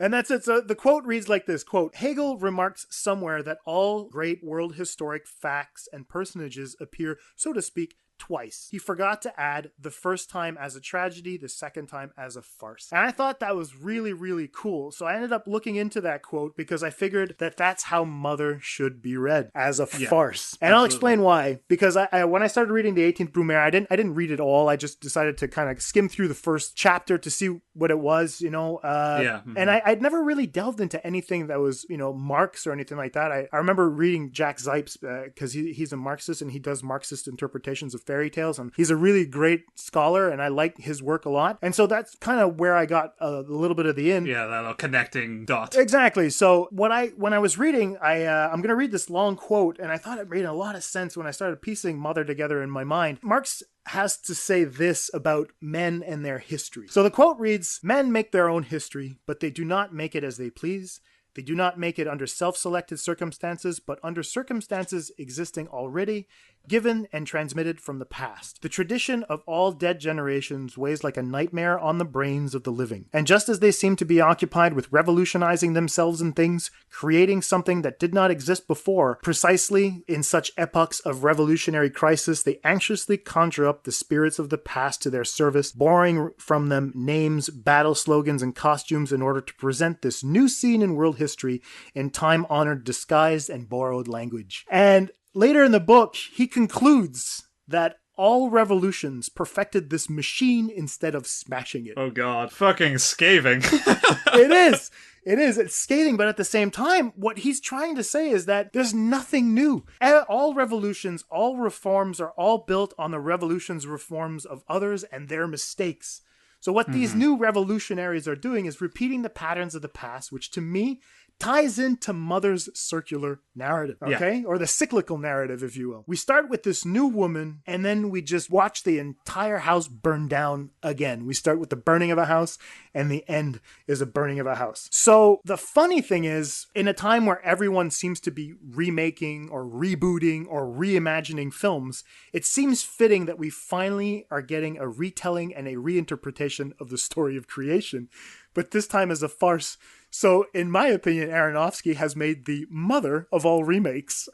And that's it. So the quote reads like this, quote, Hegel remarks somewhere that all great world historic facts and personages appear, so to speak, twice. He forgot to add the first time as a tragedy, the second time as a farce. And I thought that was really, really cool. So I ended up looking into that quote because I figured that that's how Mother should be read, as a farce. And absolutely. I'll explain why. Because I when I started reading the 18th Brumaire, I didn't read it all. I just decided to kind of skim through the first chapter to see what it was, Mm-hmm. And I'd never really delved into anything that was, Marx or anything like that. I remember reading Jack Zipes because he's a Marxist and he does Marxist interpretations of fairy tales, and he's a really great scholar, and I like his work a lot. And so that's kind of where I got a little bit of the in. Yeah, that little connecting dot. Exactly. So when I was reading, I'm going to read this long quote, and I thought it made a lot of sense when I started piecing Mother together in my mind. Marx has to say this about men and their history. So the quote reads, men make their own history, but they do not make it as they please. They do not make it under self-selected circumstances, but under circumstances existing already, given and transmitted from the past. The tradition of all dead generations weighs like a nightmare on the brains of the living. And just as they seem to be occupied with revolutionizing themselves and things, creating something that did not exist before, precisely in such epochs of revolutionary crisis, they anxiously conjure up the spirits of the past to their service, borrowing from them names, battle slogans, and costumes in order to present this new scene in world history in time-honored, disguised, and borrowed language. And later in the book, he concludes that all revolutions perfected this machine instead of smashing it. Oh god, fucking scathing. It is. It's scathing, but at the same time, what he's trying to say is that there's nothing new. All revolutions, all reforms are all built on the revolutions, reforms of others and their mistakes. So what these new revolutionaries are doing is repeating the patterns of the past, which to me ties into Mother's circular narrative, okay? Yeah. Or the cyclical narrative, if you will. We start with this new woman, and then we just watch the entire house burn down again. We start with the burning of a house, and the end is a burning of a house. So the funny thing is, in a time where everyone seems to be remaking or rebooting or reimagining films, it seems fitting that we finally are getting a retelling and a reinterpretation of the story of creation, but this time as a farce. So, in my opinion, Aronofsky has made the mother of all remakes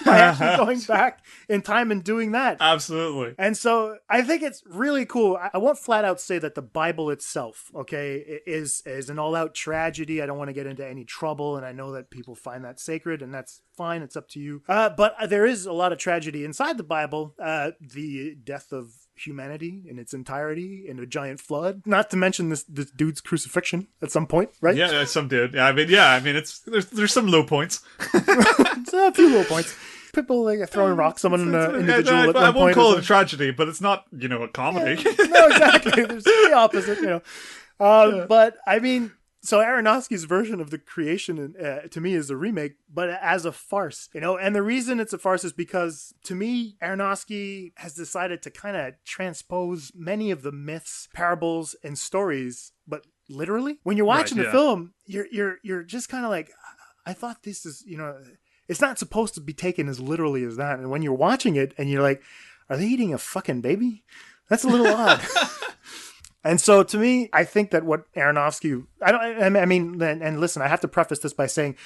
by actually going back in time and doing that. Absolutely. And so, I think it's really cool. I won't flat out say that the Bible itself, okay, is an all-out tragedy. I don't want to get into any trouble, and I know that people find that sacred, and that's fine. It's up to you. But there is a lot of tragedy inside the Bible. The death of humanity in its entirety in a giant flood, not to mention this dude's crucifixion at some point, right? Yeah, some dude. I mean it's there's some low points. It's a few low points. People like throwing rocks on an individual at one point. I won't call it a tragedy, but it's not, a comedy. Yeah, no, exactly. There's the opposite, But I mean, so Aronofsky's version of the creation, to me, is a remake, but as a farce, And the reason it's a farce is because, to me, Aronofsky has decided to kind of transpose many of the myths, parables, and stories, but literally, when you're watching the film, you're just kind of like, I thought this is, it's not supposed to be taken as literally as that. And when you're watching it, and you're like, are they eating a fucking baby? That's a little odd. And so to me, I think that what Aronofsky, and listen, I have to preface this by saying,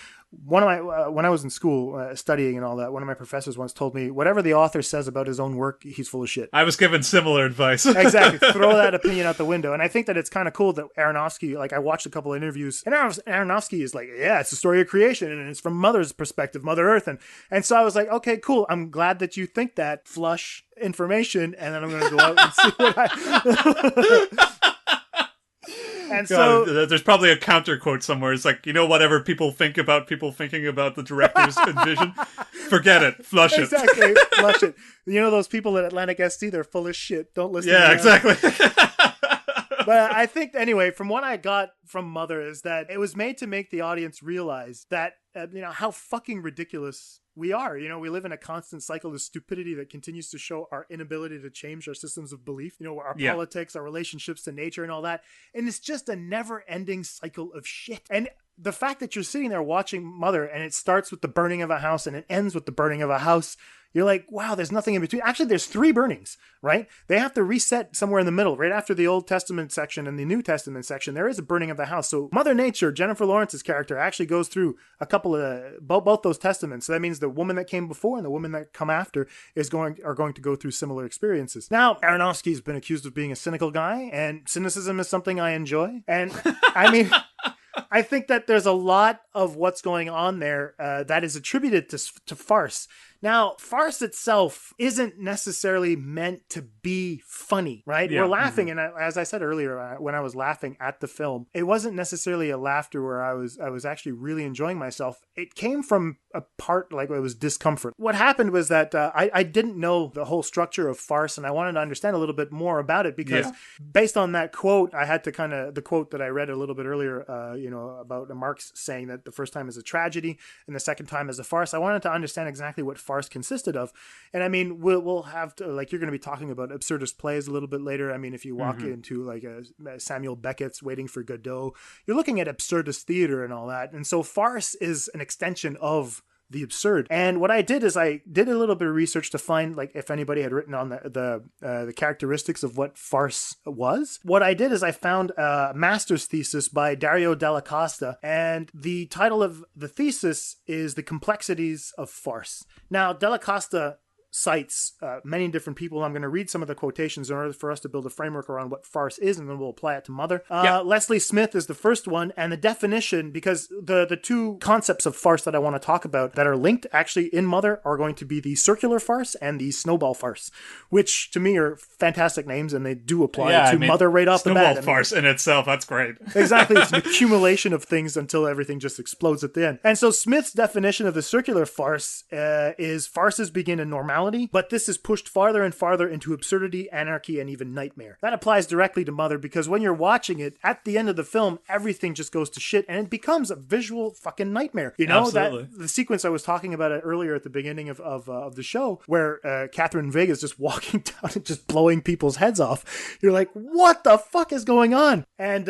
when I was in school studying and all that, one of my professors once told me, whatever the author says about his own work, he's full of shit. I was given similar advice. Exactly. Throw that opinion out the window. And I think that it's kind of cool that Aronofsky, I watched a couple of interviews, and Aronofsky is like, yeah, it's the story of creation, and it's from Mother's perspective, Mother Earth. And so I was like, okay, cool. I'm glad that you think that. Flush information, and then I'm going to go out and see what And God, so there's probably a counter quote somewhere. It's like, whatever people think about people thinking about the director's vision, forget it, flush it. Exactly, flush it. Those people at AtlanticSC, they're full of shit. Don't listen to them. Yeah, exactly. But I think, anyway, from what I got from Mother is that it was made to make the audience realize that, how fucking ridiculous we are. We live in a constant cycle of stupidity that continues to show our inability to change our systems of belief, our politics, our relationships to nature and all that. And it's just a never-ending cycle of shit. And the fact that you're sitting there watching Mother and it starts with the burning of a house and it ends with the burning of a house, you're like, wow, there's nothing in between. Actually, there's 3 burnings, right? They have to reset somewhere in the middle, right after the Old Testament section and the New Testament section. There is a burning of the house. So Mother Nature, Jennifer Lawrence's character, actually goes through a couple of both those testaments. So that means the woman that came before and the woman that come after are going to go through similar experiences. Now, Aronofsky's been accused of being a cynical guy, and cynicism is something I enjoy. And I mean, I think that there's a lot of what's going on there that is attributed to farce. Now, farce itself isn't necessarily meant to be funny, right? Yeah. We're laughing, and as I said earlier, when I was laughing at the film, it wasn't necessarily a laughter where I was actually really enjoying myself. It came from a part like it was discomfort. What happened was that I didn't know the whole structure of farce, and I wanted to understand a little bit more about it because based on that quote, I had to the quote that I read a little bit earlier, about Marx saying that the first time is a tragedy and the second time is a farce. I wanted to understand exactly what farce consisted of. And I mean, we'll have to, like, you're going to be talking about absurdist plays a little bit later. I mean, if you walk into like a Samuel Beckett's Waiting for Godot, you're looking at absurdist theater and all that. And so farce is an extension of the absurd. And what I did is I did a little bit of research to find like if anybody had written on the characteristics of what farce was. What I did is I found a master's thesis by Dario Della Costa, and the title of the thesis is The Complexities of Farce. Now, Della Costa cites many different people. I'm going to read some of the quotations in order for us to build a framework around what farce is, and then we'll apply it to Mother. Leslie Smith is the first one, and the definition, because the 2 concepts of farce that I want to talk about that are linked actually in Mother are going to be the circular farce and the snowball farce, which to me are fantastic names, and they do apply to Mother right off the bat. Snowball farce in itself, that's great. Exactly. It's an accumulation of things until everything just explodes at the end. And so Smith's definition of the circular farce is farces begin in normality, but this is pushed farther and farther into absurdity, anarchy, and even nightmare. That applies directly to Mother because when you're watching it, at the end of the film, everything just goes to shit and it becomes a visual fucking nightmare. Absolutely. That the sequence I was talking about earlier at the beginning of the show where Catherine Vega is just walking down and just blowing people's heads off. You're like, what the fuck is going on? And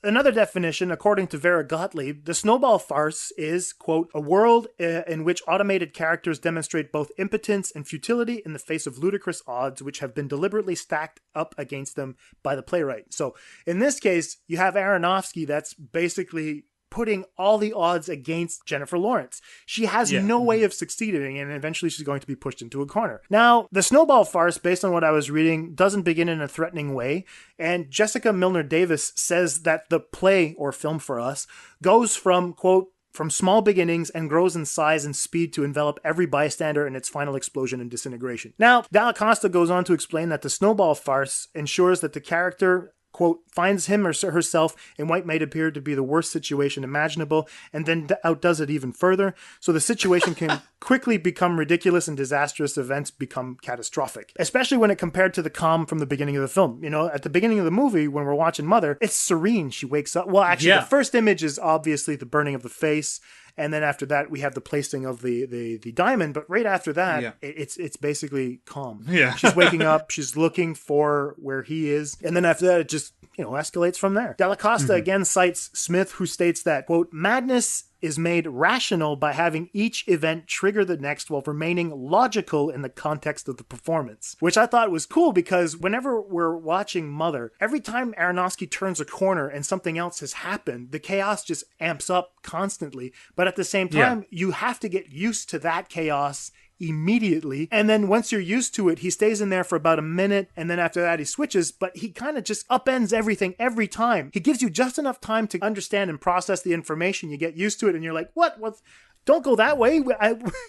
another definition, according to Vera Gottlieb, the snowball farce is, quote, a world in which automated characters demonstrate both impotence and futility in the face of ludicrous odds which have been deliberately stacked up against them by the playwright. So in this case, you have Aronofsky that's basically putting all the odds against Jennifer Lawrence. She has no way of succeeding, and eventually she's going to be pushed into a corner. Now, the snowball farce, based on what I was reading, doesn't begin in a threatening way, and Jessica Milner Davis says that the play, or Film for Us, goes from, quote, from small beginnings and grows in size and speed to envelop every bystander in its final explosion and disintegration. Now, Dalla Costa goes on to explain that the snowball farce ensures that the character, quote, finds him or herself in what might appear to be the worst situation imaginable and then outdoes it even further. So the situation can quickly become ridiculous and disastrous events become catastrophic, especially when it compared to the calm from the beginning of the film. At the beginning of the movie, when we're watching Mother, it's serene. She wakes up. Well, actually, the first image is obviously the burning of the face. And then after that, we have the placing of the diamond. But right after that, it's basically calm. Yeah. She's waking up. She's looking for where he is. And then after that, it just, escalates from there. Della Costa again cites Smith, who states that, quote, madness is made rational by having each event trigger the next while remaining logical in the context of the performance. Which I thought was cool because whenever we're watching Mother, every time Aronofsky turns a corner and something else has happened, the chaos just amps up constantly. But at the same time, you have to get used to that chaos immediately. And then once you're used to it, he stays in there for about a minute. And then after that, he switches, but he kind of just upends everything every time. He gives you just enough time to understand and process the information. You get used to it and you're like, what? Don't go that way.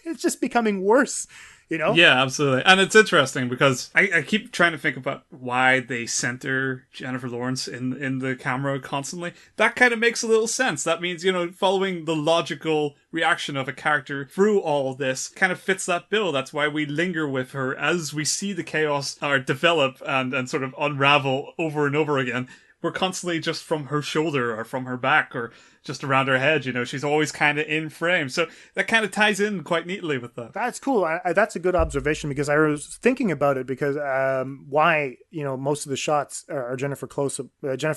It's just becoming worse. you know? Yeah, absolutely. And it's interesting because I keep trying to think about why they center Jennifer Lawrence in the camera constantly. That kind of makes a little sense. That means, you know, following the logical reaction of a character through all this kind of fits that bill. That's why we linger with her as we see the chaos develop and sort of unravel over and over again. We're constantly just from her shoulder or from her back or just around her head, you know, she's always kind of in frame. So that kind of ties in quite neatly with that. That's cool. That's a good observation because I was thinking about it because why, you know, most of the shots are Jennifer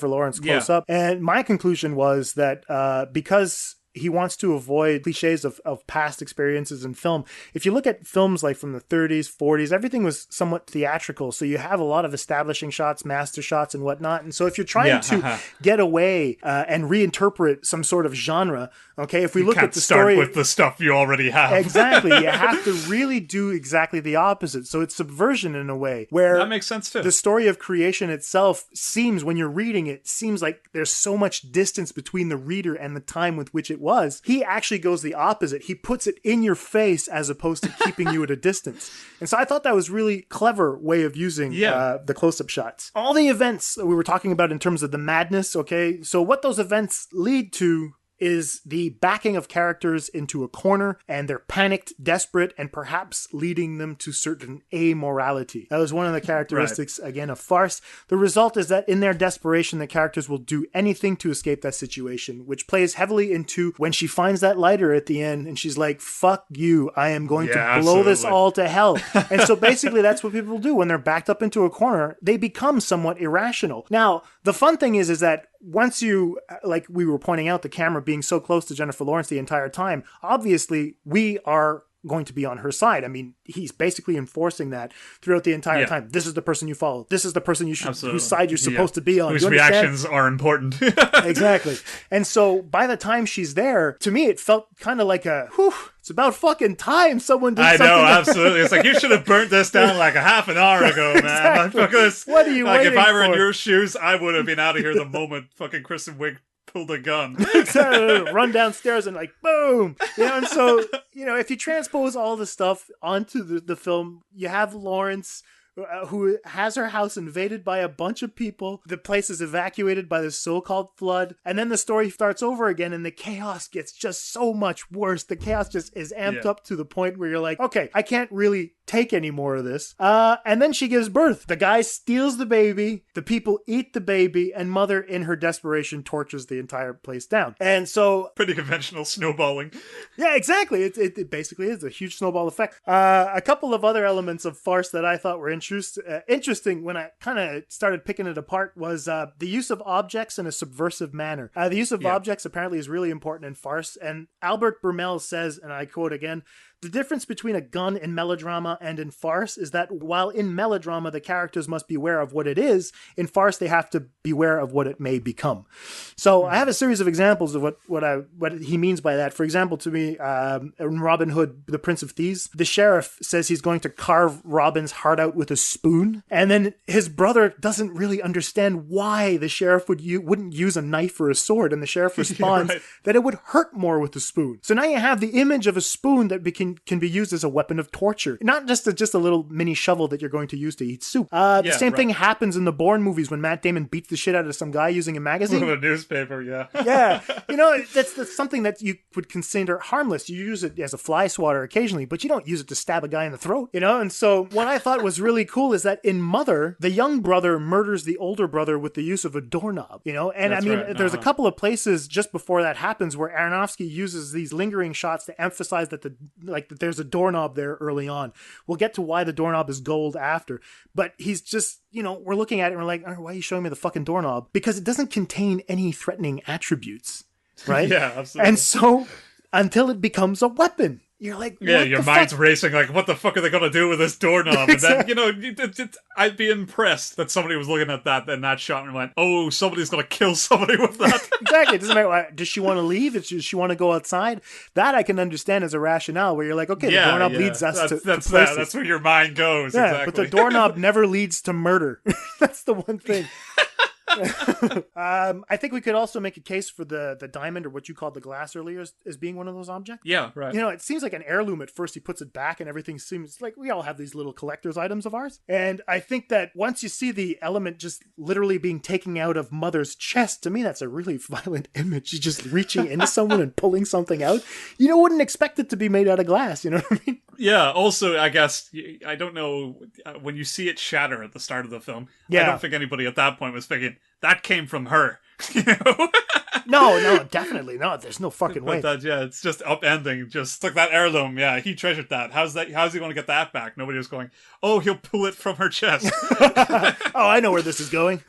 Lawrence close up. And my conclusion was that because he wants to avoid cliches of past experiences in film. If you look at films like from the 30s, 40s, everything was somewhat theatrical. So you have a lot of establishing shots, master shots, and whatnot. And so if you're trying to get away and reinterpret some sort of genre, okay, if we look at the story with the stuff you already have. Exactly. You have to really do exactly the opposite. So it's subversion in a way where that makes sense too. The story of creation itself seems, when you're reading it, seems like there's so much distance between the reader and the time with which it was. He actually goes the opposite. He puts it in your face as opposed to keeping you at a distance. And so I thought that was really clever way of using the close-up shots. All the events that we were talking about in terms of the madness, okay? So what those events lead to is the backing of characters into a corner, and they're panicked, desperate, and perhaps leading them to certain amorality. That was one of the characteristics, again, of Farce. The result is that in their desperation, the characters will do anything to escape that situation, which plays heavily into when she finds that lighter at the end, and she's like, fuck you, I am going to blow this all to hell. And so basically that's what people do when they're backed up into a corner. They become somewhat irrational. Now, the fun thing is that once you, like we were pointing out, the camera being so close to Jennifer Lawrence the entire time, obviously we are going to be on her side. I mean, he's basically enforcing that throughout the entire time. This is the person you follow. This is the person you should, whose side you're supposed to be on. Whose reactions are important. Exactly. And so by the time she's there, to me, it felt kind of like it's about fucking time someone did something. I know, absolutely. It's like, you should have burnt this down like a half an hour ago, man. Exactly. Because, what are you waiting if I were for? in your shoes, I would have been out of here the moment fucking Kristen Wiig pulled a gun. Run downstairs and like, boom. You know, and so, you know, if you transpose all the stuff onto the film, you have Lawrence, who has her house invaded by a bunch of people. The place is evacuated by the so-called flood. And then the story starts over again and the chaos gets just so much worse. The chaos just is amped up to the point where you're like, okay, I can't really take any more of this. And then she gives birth. The guy steals the baby. The people eat the baby. And Mother, in her desperation, tortures the entire place down. And so... pretty conventional snowballing. Yeah, exactly. It basically is a huge snowball effect. A couple of other elements of Farce that I thought were interesting when I kind of started picking it apart was the use of objects in a subversive manner. The use of objects apparently is really important in Farce. And Albert Bermel says, and I quote again, "The difference between a gun in melodrama and in farce is that while in melodrama the characters must beware of what it is, in farce they have to beware of what it may become." So I have a series of examples of what he means by that. For example, to me, in Robin Hood, the Prince of Thieves, the sheriff says he's going to carve Robin's heart out with a spoon, and then his brother doesn't really understand why the sheriff wouldn't use a knife or a sword, and the sheriff responds that it would hurt more with a spoon. So now you have the image of a spoon that can be used as a weapon of torture, not just a little mini shovel that you're going to use to eat soup. The same thing happens in the Bourne movies when Matt Damon beats the shit out of some guy using a magazine. With a newspaper, yeah. You know, that's something that you would consider harmless. You use it as a fly swatter occasionally, but you don't use it to stab a guy in the throat, you know? And so what I thought was really cool is that in Mother, the young brother murders the older brother with the use of a doorknob, you know? And there's a couple of places just before that happens where Aronofsky uses these lingering shots to emphasize that there's a doorknob there early on. We'll get to why the doorknob is gold after, but he's just, you know, we're looking at it and we're like, why are you showing me the fucking doorknob? Because it doesn't contain any threatening attributes, right? Yeah, absolutely. And so until it becomes a weapon, you're like, your mind's racing, like, what the fuck are they going to do with this doorknob? Exactly. And then, you know, I'd be impressed that somebody was looking at that in that shot and went, oh, somebody's going to kill somebody with that. Exactly. It doesn't matter. Does she want to leave? Does she want to go outside? That I can understand as a rationale where you're like, okay, the doorknob leads us to places. That's where your mind goes. Yeah, exactly. But the doorknob never leads to murder. That's the one thing. I think we could also make a case for the diamond, or what you called the glass earlier, as being one of those objects. Yeah, right. You know, it seems like an heirloom at first. He puts it back and everything seems like we all have these little collector's items of ours. And I think that once you see the element just literally being taken out of Mother's chest, to me, that's a really violent image. She's just reaching into someone and pulling something out. You wouldn't expect it to be made out of glass. You know what I mean? Yeah, also, I guess, I don't know, when you see it shatter at the start of the film, I don't think anybody at that point was thinking, that came from her, you know? No, definitely not. There's no fucking way. But it's just upending. Just like that heirloom. Yeah, he treasured that. How's he going to get that back? Nobody was going, oh, he'll pull it from her chest. Oh, I know where this is going.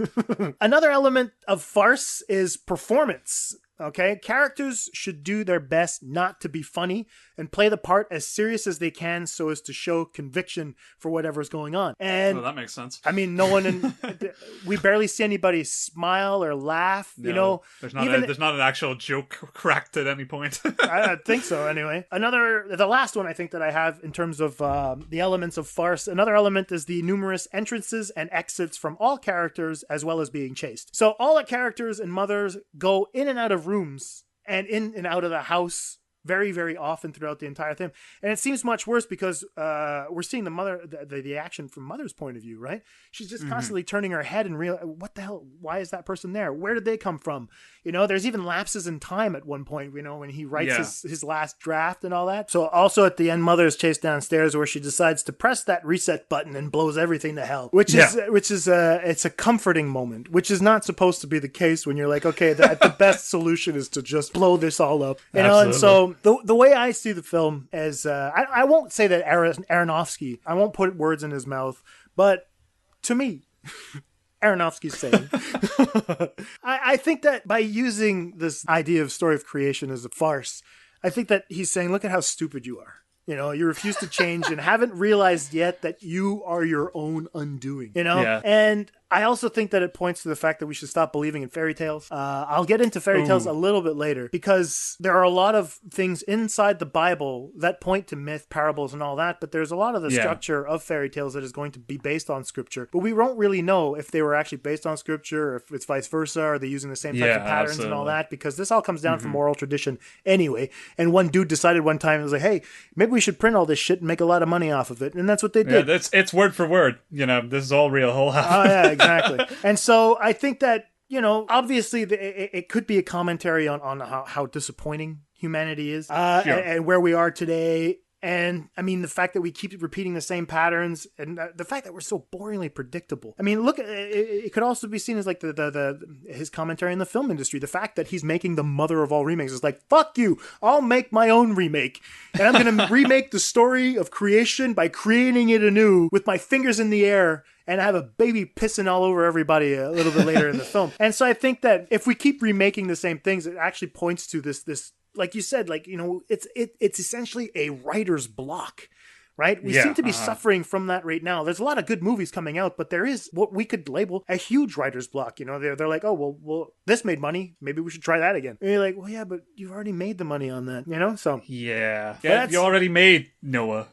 Another element of farce is performance. Okay, characters should do their best not to be funny and play the part as serious as they can so as to show conviction for whatever's going on. And that makes sense. I mean, we barely see anybody smile or laugh. No, there's not an actual joke cracked at any point. I don't think so. Anyway, the last one I think that I have in terms of the elements of farce. Another element is the numerous entrances and exits from all characters, as well as being chased. So all the characters and mothers go in and out of rooms and in and out of the house very, very often throughout the entire thing. And it seems much worse because we're seeing the action from Mother's point of view, right? She's just constantly turning her head and what the hell? Why is that person there? Where did they come from? There's even lapses in time at one point, when he writes his last draft and all that. So also at the end, Mother is chased downstairs where she decides to press that reset button and blows everything to hell, which is it's a comforting moment, which is not supposed to be the case when you're like, okay, the best solution is to just blow this all up, Absolutely. And so the way I see the film is, I won't say that Aronofsky, I won't put words in his mouth, but to me, Aronofsky's saying, I think that by using this idea of story of creation as a farce, I think that he's saying, look at how stupid you are. You refuse to change and haven't realized yet that you are your own undoing, Yeah. And I also think that it points to the fact that we should stop believing in fairy tales. I'll get into fairy tales a little bit later because there are a lot of things inside the Bible that point to myth, parables, and all that. But there's a lot of the structure of fairy tales that is going to be based on scripture. But we won't really know if they were actually based on scripture or if it's vice versa. Are they using the same types of patterns and all that? Because this all comes down from oral tradition anyway. And one dude decided one time, it was like, hey, maybe we should print all this shit and make a lot of money off of it. And that's what they did. Yeah, it's word for word. This is all real. Oh, yeah, exactly. And so I think that, obviously it could be a commentary on how disappointing humanity is and where we are today. And I mean, the fact that we keep repeating the same patterns and the fact that we're so boringly predictable. I mean, look, it could also be seen as like his commentary in the film industry. The fact that he's making the mother of all remakes is like, fuck you, I'll make my own remake. And I'm going to remake the story of creation by creating it anew with my fingers in the air and have a baby pissing all over everybody a little bit later in the film. And so I think that if we keep remaking the same things, it actually points to this like you said, it's essentially a writer's block, right? We seem to be suffering from that right now. There's a lot of good movies coming out, but there is what we could label a huge writer's block. They're like, oh, well, this made money. Maybe we should try that again. And you're like, well, yeah, but you've already made the money on that, So yeah, you already made Noah.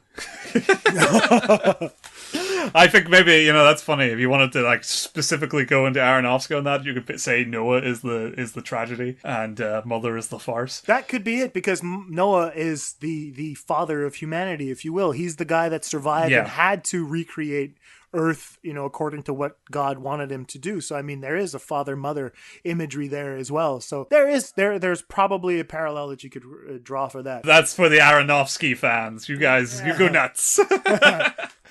I think maybe that's funny. If you wanted to specifically go into Aronofsky on that, you could say Noah is the tragedy and Mother is the farce. That could be it, because Noah is the father of humanity, if you will. He's the guy that survived and had to recreate Earth, according to what God wanted him to do. So I mean, there is a father-mother imagery there as well. So there's probably a parallel that you could draw for that. That's for the Aronofsky fans. You guys, you go nuts.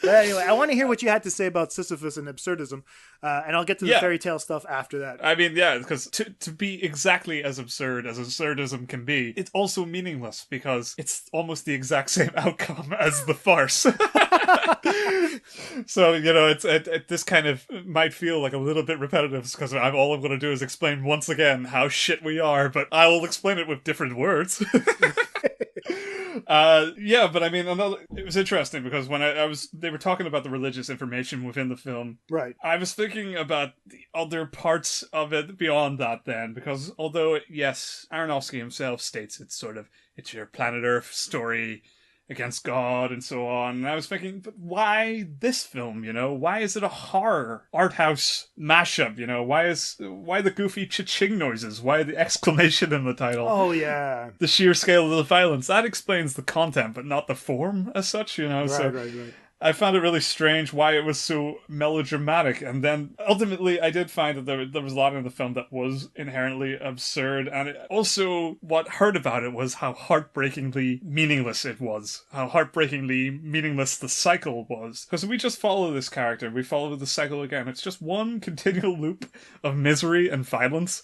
But anyway, I want to hear what you had to say about Sisyphus and absurdism, and I'll get to the fairy tale stuff after that. I mean, because to be exactly as absurd as absurdism can be, it's also meaningless because it's almost the exact same outcome as the farce. So, this kind of might feel like a little bit repetitive because all I'm going to do is explain once again how shit we are, but I will explain it with different words. But I mean, it was interesting because when they were talking about the religious information within the film. Right. I was thinking about the other parts of it beyond that then, because although, yes, Aronofsky himself states it's your planet Earth story, against God and so on. And I was thinking, but why this film, you know? Why is it a horror art house mashup, you know? Why the goofy cha-ching noises? Why the exclamation in the title? Oh, yeah. The sheer scale of the violence. That explains the content, but not the form as such, you know? Right. I found it really strange why it was so melodramatic, and then ultimately I did find that there was a lot in the film that was inherently absurd, and also what hurt about it was how heartbreakingly meaningless it was, how heartbreakingly meaningless the cycle was. Because we just follow this character, we follow the cycle again, it's just one continual loop of misery and violence.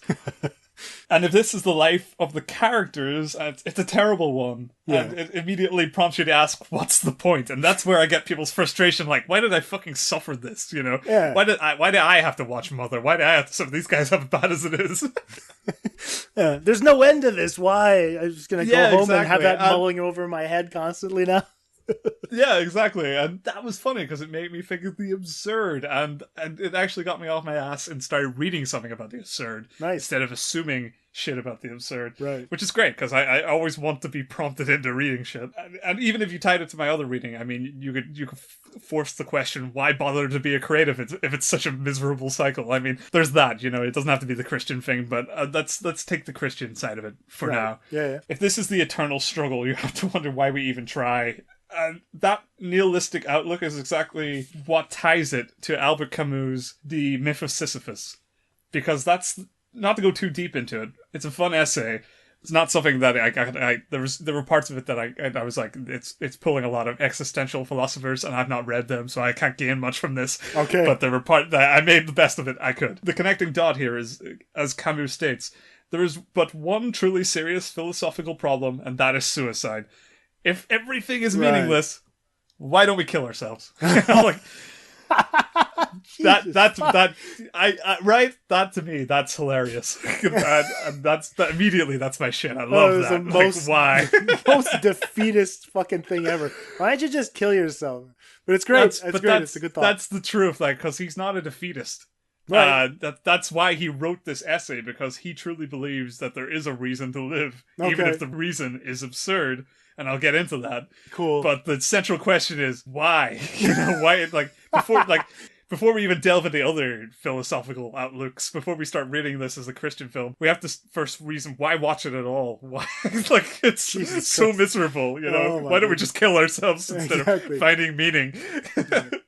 And if this is the life of the characters, it's a terrible one. Yeah. And it immediately prompts you to ask, what's the point? And that's where I get people's frustration, like, why did I fucking suffer this, you know? Yeah. Why did I have to watch Mother? Why did I have to suffer? These guys have it bad as it is. Yeah, there's no end to this. Why? I'm just going to go home and have that mulling over my head constantly now. Yeah, exactly. And that was funny because it made me think of the absurd, and it actually got me off my ass and started reading something about the absurd instead of assuming shit about the absurd, right? Which is great because I always want to be prompted into reading shit, and even if you tied it to my other reading, I mean, you could force the question, why bother to be a creative if it's such a miserable cycle? I mean, there's that, you know, it doesn't have to be the Christian thing, but let's take the Christian side of it for now. Yeah. If this is the eternal struggle, you have to wonder why we even try. And that nihilistic outlook is exactly what ties it to Albert Camus' The Myth of Sisyphus. Because that's, not to go too deep into it, it's a fun essay. It's not something that there were parts of it that I was like, it's pulling a lot of existential philosophers, and I've not read them, so I can't gain much from this. Okay. But there were parts that I made the best of it I could. The connecting dot here is, as Camus states, there is but one truly serious philosophical problem, and that is suicide. If everything is meaningless, why don't we kill ourselves? Like, that to me, that's hilarious. and that's immediately that's my shit. I love that. Why? Most defeatist fucking thing ever. Why don't you just kill yourself? But it's great. It's a good thought. That's the truth, like, because he's not a defeatist. Right. That's why he wrote this essay, because he truly believes that there is a reason to live, even if the reason is absurd. And I'll get into that. Cool. But the central question is why? You know, why? Before we even delve into other philosophical outlooks, before we start reading this as a Christian film, we have to first reason why watch it at all. Why? Like, it's so miserable, you know? Why don't we just kill ourselves instead of finding meaning?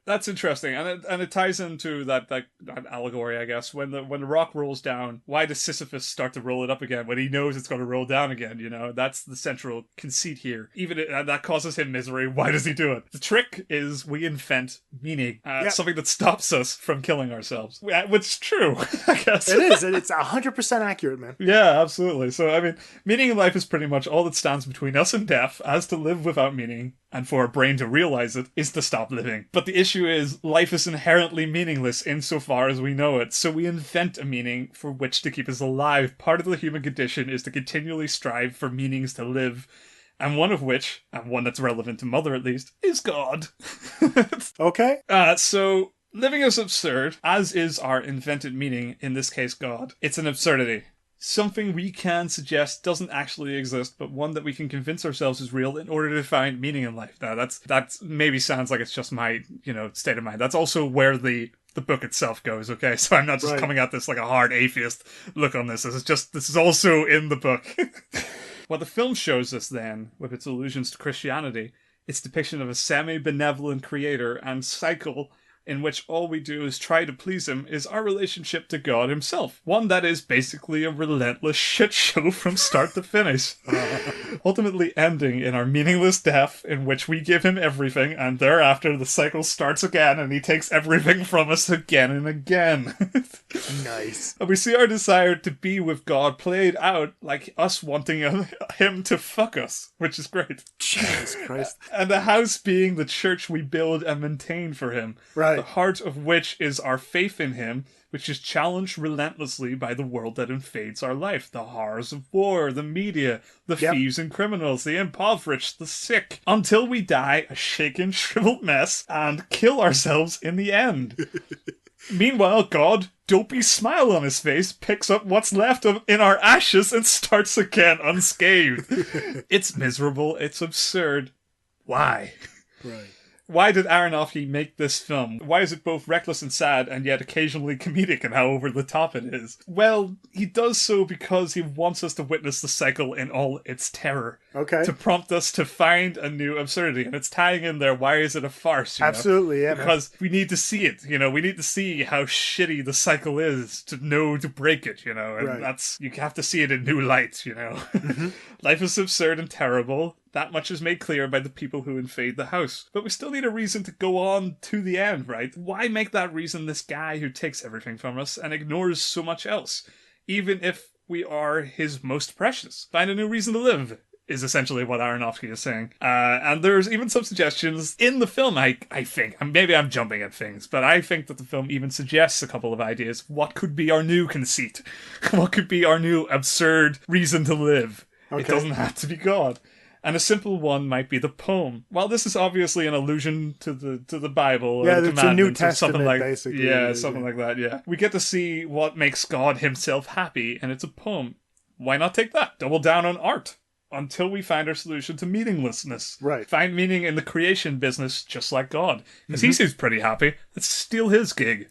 That's interesting, and it ties into that allegory, I guess. When the rock rolls down, why does Sisyphus start to roll it up again when he knows it's going to roll down again? You know, that's the central conceit here. Even that causes him misery. Why does he do it? The trick is we invent meaning, something that stops us from killing ourselves, which is true. I guess it is. It's 100% accurate, man. Yeah, absolutely. So, I mean, meaning in life is pretty much all that stands between us and death, as to live without meaning. And for a brain to realize it is to stop living. But the issue is, life is inherently meaningless insofar as we know it, so we invent a meaning for which to keep us alive. Part of the human condition is to continually strive for meanings to live, and one of which, and one that's relevant to Mother at least, is God. Okay. So, living is absurd, as is our invented meaning, in this case God. It's an absurdity. Something we can suggest doesn't actually exist, but one that we can convince ourselves is real in order to find meaning in life. Now, that's maybe sounds like it's just my, state of mind. That's also where the book itself goes, okay? So I'm not just coming at this like a hard atheist look on this. This is also in the book. What the film shows us then, with its allusions to Christianity, its depiction of a semi-benevolent creator and cycle in which all we do is try to please him, is our relationship to God himself. One that is basically a relentless shit show from start to finish. Ultimately ending in our meaningless death, in which we give him everything, and thereafter the cycle starts again, and he takes everything from us again and again. Nice. And we see our desire to be with God played out like us wanting him to fuck us, which is great. Jesus Christ. And the house being the church we build and maintain for him. Right. The heart of which is our faith in him, which is challenged relentlessly by the world that invades our life. The horrors of war, the media, the thieves and criminals, the impoverished, the sick, until we die a shaken, shriveled mess and kill ourselves in the end. Meanwhile, God, dopey smile on his face, picks up what's left in our ashes and starts again unscathed. It's miserable, it's absurd. Why? Right. Why did Aronofsky make this film? Why is it both reckless and sad, and yet occasionally comedic in how over the top it is? Well, he does so because he wants us to witness the cycle in all its terror. Okay. To prompt us to find a new absurdity. And it's tying in there, why is it a farce? Absolutely, yeah. Because we need to see it, we need to see how shitty the cycle is to know to break it, and that's, you have to see it in new light, Mm-hmm. Life is absurd and terrible. That much is made clear by the people who invade the house. But we still need a reason to go on to the end, right? Why make that reason this guy who takes everything from us and ignores so much else? Even if we are his most precious. Find a new reason to live, is essentially what Aronofsky is saying. And there's even some suggestions in the film, I think. Maybe I'm jumping at things, but I think that the film even suggests a couple of ideas. What could be our new conceit? What could be our new absurd reason to live? Okay. It doesn't have to be God. And a simple one might be the poem. While this is obviously an allusion to the Bible, yeah, or it's a New Testament, something like, basically. Yeah, something like that. Yeah, we get to see what makes God himself happy, and it's a poem. Why not take that? Double down on art until we find our solution to meaninglessness. Right. Find meaning in the creation business, just like God, because he seems pretty happy. Let's steal his gig.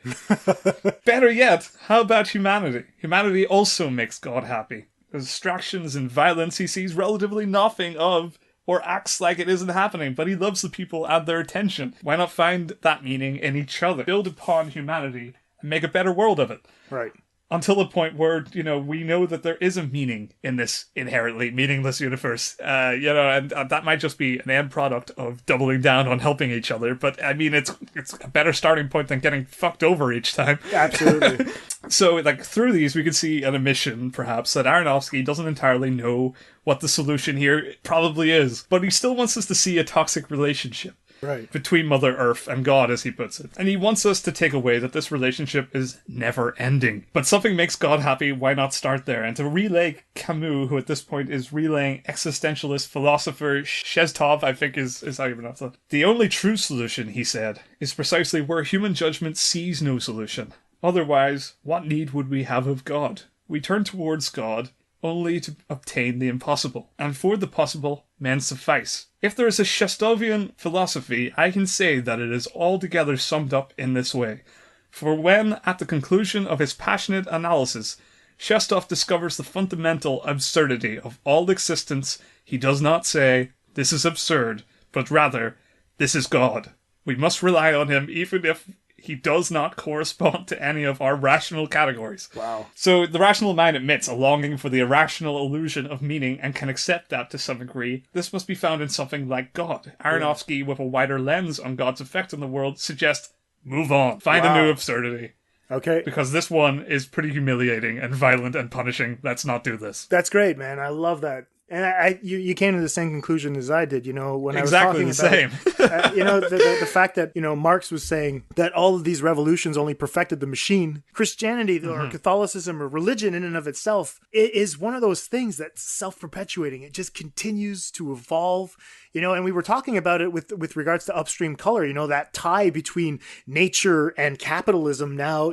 Better yet, how about humanity? Humanity also makes God happy. Distractions and violence he sees relatively nothing of, or acts like it isn't happening, but he loves the people and their attention. Why not find that meaning in each other? Build upon humanity and make a better world of it. Right. Until the point where, we know that there is a meaning in this inherently meaningless universe. And that might just be an end product of doubling down on helping each other. But, I mean, it's a better starting point than getting fucked over each time. Absolutely. So, through these, we can see an admission, perhaps, that Aronofsky doesn't entirely know what the solution here probably is. But he still wants us to see a toxic relationship. Right. Between Mother Earth and God, as he puts it. And he wants us to take away that this relationship is never ending. But something makes God happy, why not start there? And to relay Camus, who at this point is relaying existentialist philosopher Chekhov, I think is how you pronounce it. The only true solution, he said, is precisely where human judgment sees no solution. Otherwise, what need would we have of God? We turn towards God only to obtain the impossible, and for the possible, men suffice. If there is a Chestovian philosophy, I can say that it is altogether summed up in this way. For when, at the conclusion of his passionate analysis, Chestov discovers the fundamental absurdity of all existence, he does not say, "This is absurd," but rather, "This is God." We must rely on him even if he does not correspond to any of our rational categories. Wow. So the rational mind admits a longing for the irrational illusion of meaning and can accept that to some degree. This must be found in something like God. Aronofsky, with a wider lens on God's effect on the world, suggests move on. Find a new absurdity. Okay. Because this one is pretty humiliating and violent and punishing. Let's not do this. That's great, man. I love that. And you came to the same conclusion as I did, when I was talking about same. The fact that, Marx was saying that all of these revolutions only perfected the machine. Christianity or Catholicism or religion in and of itself is one of those things that's self-perpetuating. It just continues to evolve, and we were talking about it with regards to Upstream Color, that tie between nature and capitalism now,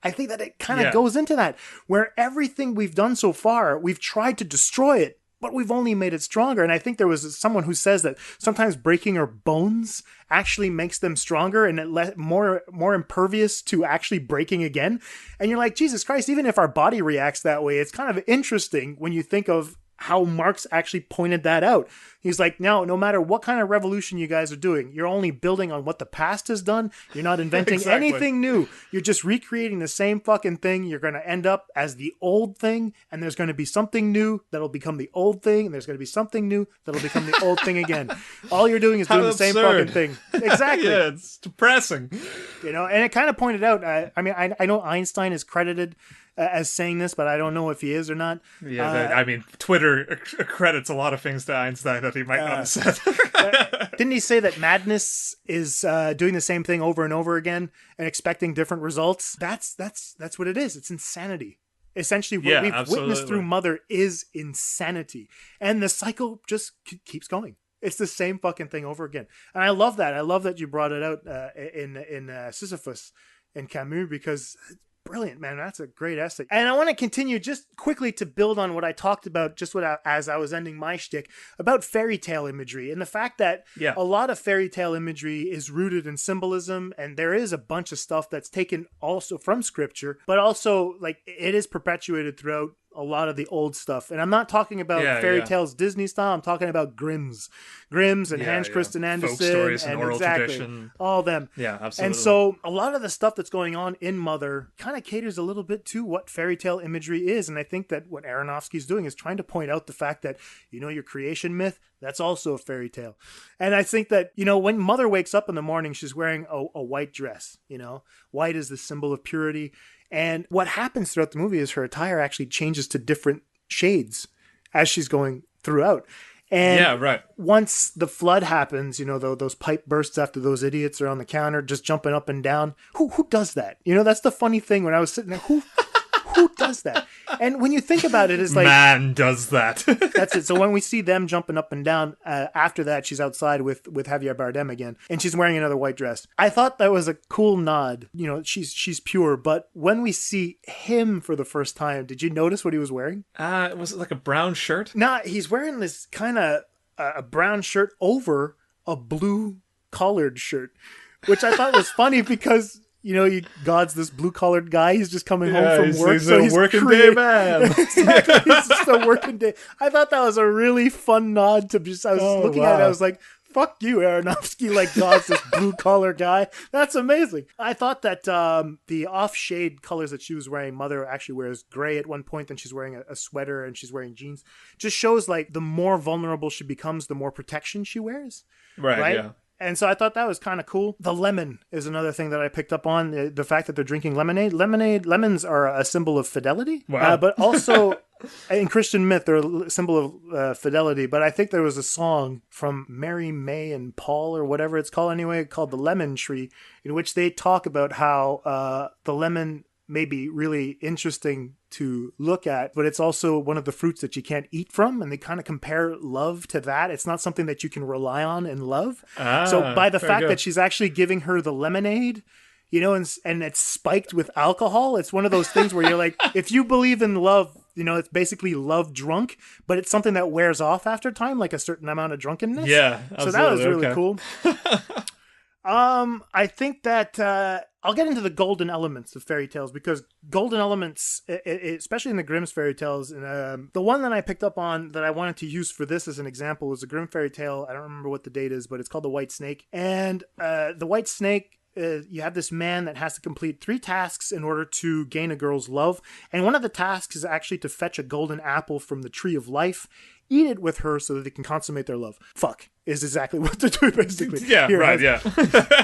I think that it kind of goes into that, where everything we've done so far, we've tried to destroy it, but we've only made it stronger. And I think there was someone who says that sometimes breaking our bones actually makes them stronger and it more impervious to actually breaking again. And you're like, Jesus Christ, even if our body reacts that way, it's kind of interesting when you think of how Marx actually pointed that out. He's like, no matter what kind of revolution you guys are doing, you're only building on what the past has done. You're not inventing anything new. You're just recreating the same fucking thing. You're going to end up as the old thing, and there's going to be something new that'll become the old thing, and there's going to be something new that'll become the old thing again. All you're doing is doing the same fucking thing. Exactly. Yeah, it's depressing. And it kind of pointed out, I know Einstein is credited as saying this, but I don't know if he is or not. Yeah, Twitter credits a lot of things to Einstein that he might not have said. Didn't he say that madness is doing the same thing over and over again and expecting different results? That's what it is. It's insanity. Essentially, what we've witnessed through Mother is insanity. And the cycle just keeps going. It's the same fucking thing over again. And I love that. I love that you brought it out in Sisyphus and Camus, because brilliant, man. That's a great essay. And I want to continue just quickly to build on what I talked about as I was ending my shtick about fairy tale imagery and the fact that a lot of fairy tale imagery is rooted in symbolism, and there is a bunch of stuff that's taken also from scripture, but also like it is perpetuated throughout a lot of the old stuff. And I'm not talking about fairy tales Disney style. I'm talking about Grimm's and Hans Christian Andersen. Folk stories and oral tradition. All of them. Yeah, absolutely. And so a lot of the stuff that's going on in Mother kind of caters a little bit to what fairy tale imagery is. And I think that what Aronofsky's doing is trying to point out the fact that, your creation myth, that's also a fairy tale. And I think that, when Mother wakes up in the morning, she's wearing a white dress, White is the symbol of purity. And what happens throughout the movie is her attire actually changes to different shades as she's going throughout. And once the flood happens, those pipe bursts after those idiots are on the counter just jumping up and down. Who does that? That's the funny thing when I was sitting there. Who does that? And when you think about it, it's like... Man does that. That's it. So when we see them jumping up and down, after that, she's outside with Javier Bardem again, and she's wearing another white dress. I thought that was a cool nod. She's pure. But when we see him for the first time, did you notice what he was wearing? Was it like a brown shirt? Nah, he's wearing this kind of a brown shirt over a blue collared shirt, which I thought was funny because... God's this blue-collared guy. He's just coming home from work. He's a working day man. Exactly. He's just a working day. I thought that was a really fun nod to just... I was looking at it. I was like, fuck you, Aronofsky. Like, God's this blue-collar guy. That's amazing. I thought that the off-shade colors that she was wearing, Mother actually wears gray at one point, then she's wearing a sweater and she's wearing jeans. Just shows, like, the more vulnerable she becomes, the more protection she wears. Right? Yeah. And so I thought that was kind of cool. The lemon is another thing that I picked up on. The fact that they're drinking lemonade. Lemons are a symbol of fidelity. Wow. But also, in Christian myth, they're a symbol of fidelity. But I think there was a song from Mary May and Paul, or whatever it's called anyway, called The Lemon Tree, in which they talk about how the lemon may be really interesting to look at, but it's also one of the fruits that you can't eat from, and they kind of compare love to that. It's not something that you can rely on in love. So by the fact that she's actually giving her the lemonade, and it's spiked with alcohol, it's one of those things where you're like, if you believe in love, it's basically love drunk, but it's something that wears off after time, like a certain amount of drunkenness. Yeah, absolutely. So that was really cool. I think that I'll get into the golden elements of fairy tales, because golden elements, especially in the Grimm's fairy tales, and the one that I picked up on that I wanted to use for this as an example is a Grimm fairy tale. I don't remember what the date is, but it's called The White Snake. And the White Snake, you have this man that has to complete 3 tasks in order to gain a girl's love. And one of the tasks is actually to fetch a golden apple from the tree of life, eat it with her so that they can consummate their love. Fuck is exactly what they're doing, basically. Yeah, here, right, yeah.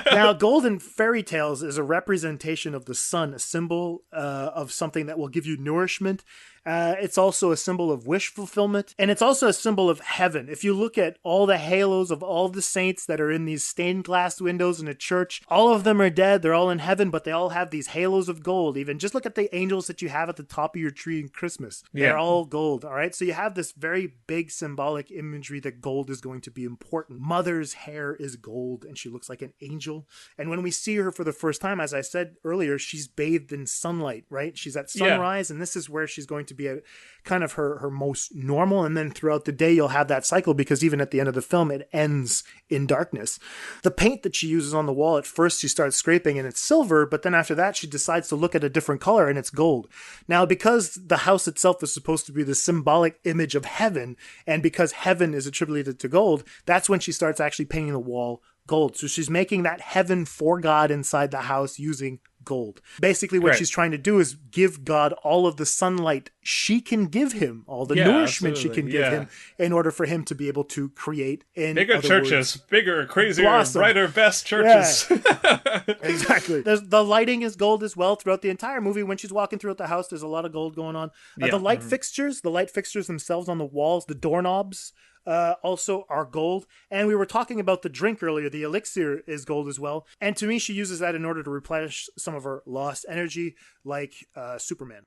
Now, golden fairy tales is a representation of the sun, a symbol of something that will give you nourishment. It's also a symbol of wish fulfillment, and it's also a symbol of heaven. If you look at all the halos of all the saints that are in these stained glass windows in a church, all of them are dead. They're all in heaven, but they all have these halos of gold. Even just look at the angels that you have at the top of your tree in Christmas. They're all gold, all right? So you have this very big symbolic imagery that gold is going to be important. Mother's hair is gold, and she looks like an angel. And when we see her for the first time, as I said earlier, she's bathed in sunlight, right? She's at sunrise, and this is where she's going to be a kind of her most normal. And then throughout the day, you'll have that cycle, because even at the end of the film, it ends in darkness. The paint that she uses on the wall, at first she starts scraping and it's silver, but then after that, she decides to look at a different color and it's gold. Now, because the house itself is supposed to be the symbolic image of heaven, and because heaven is attributed to gold, that's when she starts actually painting the wall gold. So she's making that heaven for God inside the house using gold. Basically, what she's trying to do is give God all of the sunlight she can give him, all the nourishment she can give him, in order for him to be able to create in bigger churches, bigger, crazier, blossom. brighter, best churches. Yeah. Exactly. The lighting is gold as well throughout the entire movie. When she's walking throughout the house, there's a lot of gold going on. The light fixtures themselves on the walls, the doorknobs, also are gold. And we were talking about the drink earlier. The elixir is gold as well. And to me, she uses that in order to replenish some of her lost energy, like Superman.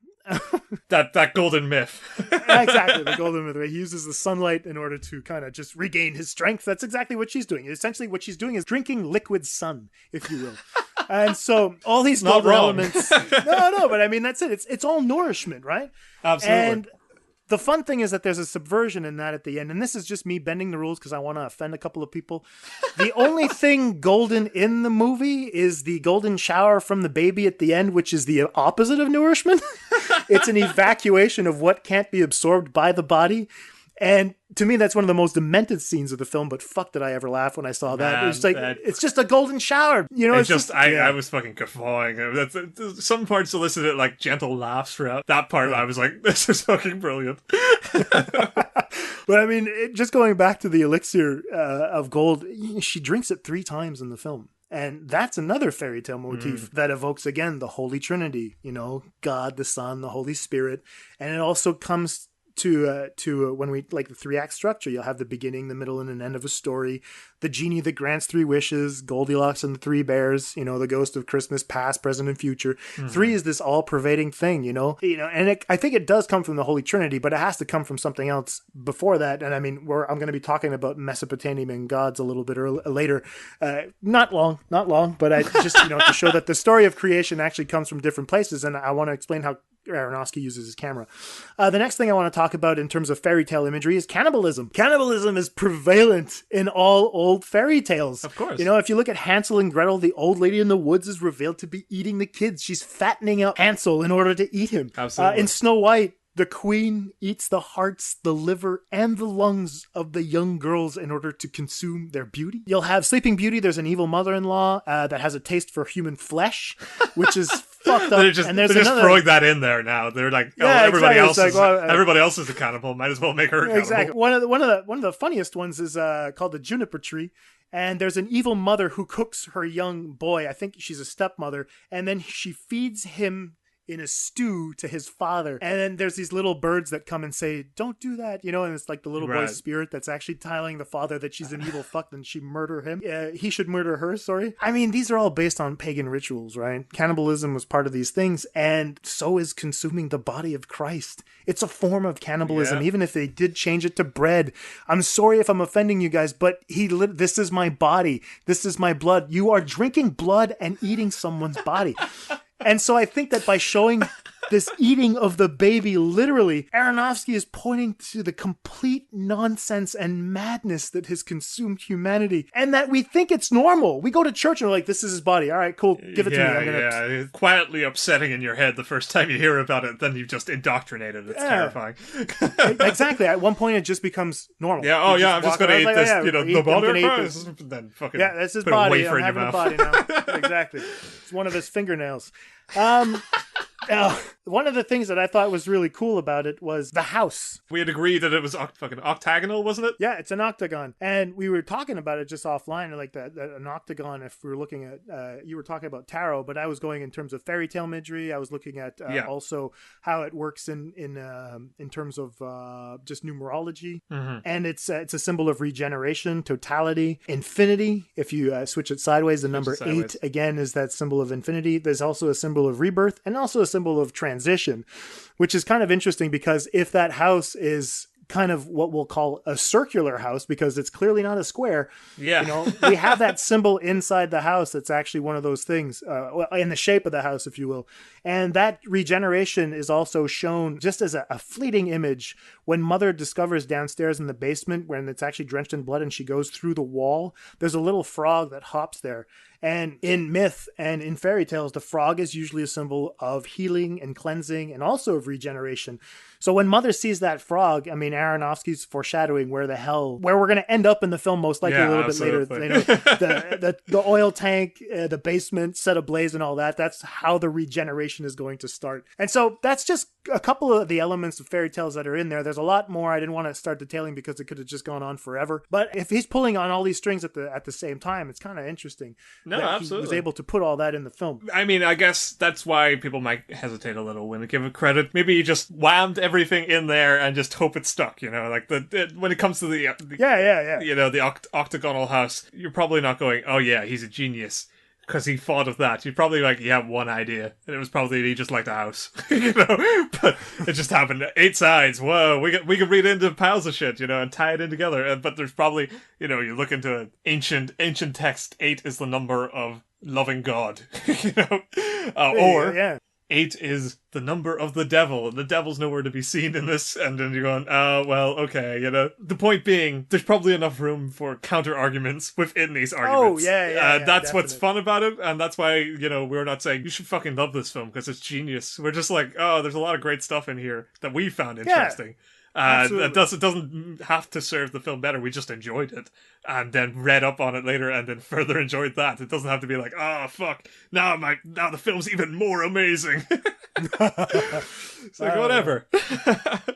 that golden myth. Exactly, the golden myth. He uses the sunlight in order to kind of just regain his strength. That's exactly what she's doing. Essentially, what she's doing is drinking liquid sun, if you will. And so all these golden elements. No, but I mean, that's it. It's all nourishment, right? Absolutely. And the fun thing is that there's a subversion in that at the end. And this is just me bending the rules because I want to offend a couple of people. The only thing golden in the movie is the golden shower from the baby at the end, which is the opposite of nourishment. It's an evacuation of what can't be absorbed by the body. And to me, that's one of the most demented scenes of the film, but fuck did I ever laugh when I saw that. It's like, it's just a golden shower. You know, I was fucking guffawing. Some parts elicited like gentle laughs throughout. That part, I was like, this is fucking brilliant. But I mean, just going back to the elixir of gold, she drinks it 3 times in the film. And that's another fairy tale motif that evokes, again, the Holy Trinity, you know, God, the Son, the Holy Spirit. And it also comes to when we like the 3-act structure. You'll have the beginning, the middle, and an end of a story. The genie that grants 3 wishes, Goldilocks and the 3 bears, you know, the ghost of Christmas past, present, and future. 3 is this all-pervading thing, you know, and I think it does come from the Holy Trinity, but it has to come from something else before that. And I mean, I'm going to be talking about Mesopotamian gods a little bit later. Not long, but I just, you know, to show that the story of creation actually comes from different places. And I want to explain how Aronofsky uses his camera. The next thing I want to talk about in terms of fairy tale imagery is cannibalism. Cannibalism is prevalent in all old fairy tales. Of course. You know, if you look at Hansel and Gretel, the old lady in the woods is revealed to be eating the kids. She's fattening up Hansel in order to eat him. Absolutely. In Snow White, the queen eats the hearts, the liver, and the lungs of the young girls in order to consume their beauty. You'll have Sleeping Beauty. There's an evil mother-in-law that has a taste for human flesh, which is fucked up. They're just throwing that in there now. They're like, everybody else is a cannibal. Might as well make her a cannibal. Exactly. One of the funniest ones is called the juniper tree. And there's an evil mother who cooks her young boy. I think she's a stepmother. And then she feeds him in a stew to his father. And then there's these little birds that come and say, don't do that, you know, and it's like the little boy's spirit that's actually telling the father that she's an evil fuck, then she murder him. He should murder her, sorry. I mean, these are all based on pagan rituals, right? Cannibalism was part of these things, and so is consuming the body of Christ. It's a form of cannibalism, even if they did change it to bread. I'm sorry if I'm offending you guys, but this is my body. This is my blood. You are drinking blood and eating someone's body. And so I think that by showing this eating of the baby, literally, Aronofsky is pointing to the complete nonsense and madness that has consumed humanity, and that we think it's normal. We go to church and we're like, this is his body. All right, cool. Give it to me. It's quietly upsetting in your head the first time you hear about it, then you've just indoctrinated. It's terrifying. Exactly. At one point, it just becomes normal. Yeah, I'm just going to eat this, the body of Christ. Then fucking that's his body. I'm having a body now. Exactly. It's one of his fingernails. One of the things that I thought was really cool about it was the house. We had agreed that it was fucking octagonal, wasn't it? Yeah, it's an octagon. And we were talking about it just offline, like that an octagon, if we were looking at, you were talking about tarot, but I was going in terms of fairy tale imagery. I was looking at also how it works in terms of just numerology. Mm-hmm. And it's a symbol of regeneration, totality, infinity. If you switch it sideways, the number 8, again, is that symbol of infinity. There's also a symbol of rebirth and also a symbol of transition, which is kind of interesting because if that house is kind of what we'll call a circular house, because it's clearly not a square, you know, we have that symbol inside the house that's actually one of those things, in the shape of the house, if you will. And that regeneration is also shown just as a fleeting image when Mother discovers downstairs in the basement, when it's actually drenched in blood and she goes through the wall, there's a little frog that hops there. And in myth and in fairy tales, the frog is usually a symbol of healing and cleansing and also of regeneration. So when Mother sees that frog, I mean, Aronofsky's foreshadowing where we're going to end up in the film most likely a little bit later. You know, the oil tank, the basement set ablaze and all that. That's how the regeneration is going to start. And so that's just a couple of the elements of fairy tales that are in there. There's a lot more. I didn't want to start detailing because it could have just gone on forever. But if he's pulling on all these strings at the same time, it's kind of interesting. No, absolutely. He was able to put all that in the film. I mean, I guess that's why people might hesitate a little when they give it credit. Maybe he just whammed everything in there and just hope it stuck, you know, like when it comes to the you know, the octagonal house, you're probably not going, oh yeah, he's a genius. because he thought of that. You'd probably like, he had one idea, and it was probably he just liked a house, you know. But it just happened. 8 sides. Whoa, we could read into piles of shit, you know, and tie it in together. But there's probably, you know, you look into an ancient text. 8 is the number of loving God, you know, or 8 is the number of the devil, and the devil's nowhere to be seen in this, and then you're going, oh, well, okay, you know. The point being, there's probably enough room for counter-arguments within these arguments. Oh, yeah, that's what's fun about it, and that's why, you know, we're not saying, you should fucking love this film, because it's genius. We're just like, oh, there's a lot of great stuff in here that we found interesting. It doesn't have to serve the film better. We just enjoyed it and then read up on it later and then further enjoyed that. It doesn't have to be like, oh fuck, now the film's even more amazing. It's like whatever.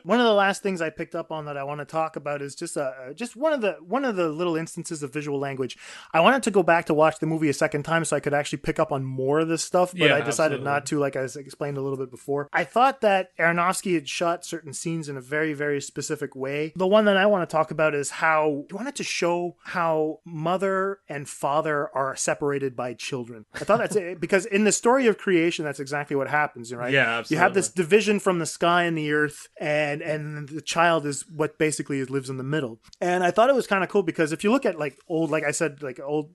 One of the last things I picked up on that I want to talk about is just one of the little instances of visual language. I wanted to go back to watch the movie a second time so I could actually pick up on more of this stuff, but I decided not to, like I explained a little bit before. I thought that Aronofsky had shot certain scenes in a very, very specific way. The one that I want to talk about is how he wanted to show how mother and father are separated by children. I thought that's it, because in the story of creation, that's exactly what happens, right? Yeah, absolutely. You have this division from the sky and the earth, and the child is what basically lives in the middle. And I thought it was kind of cool because if you look at like old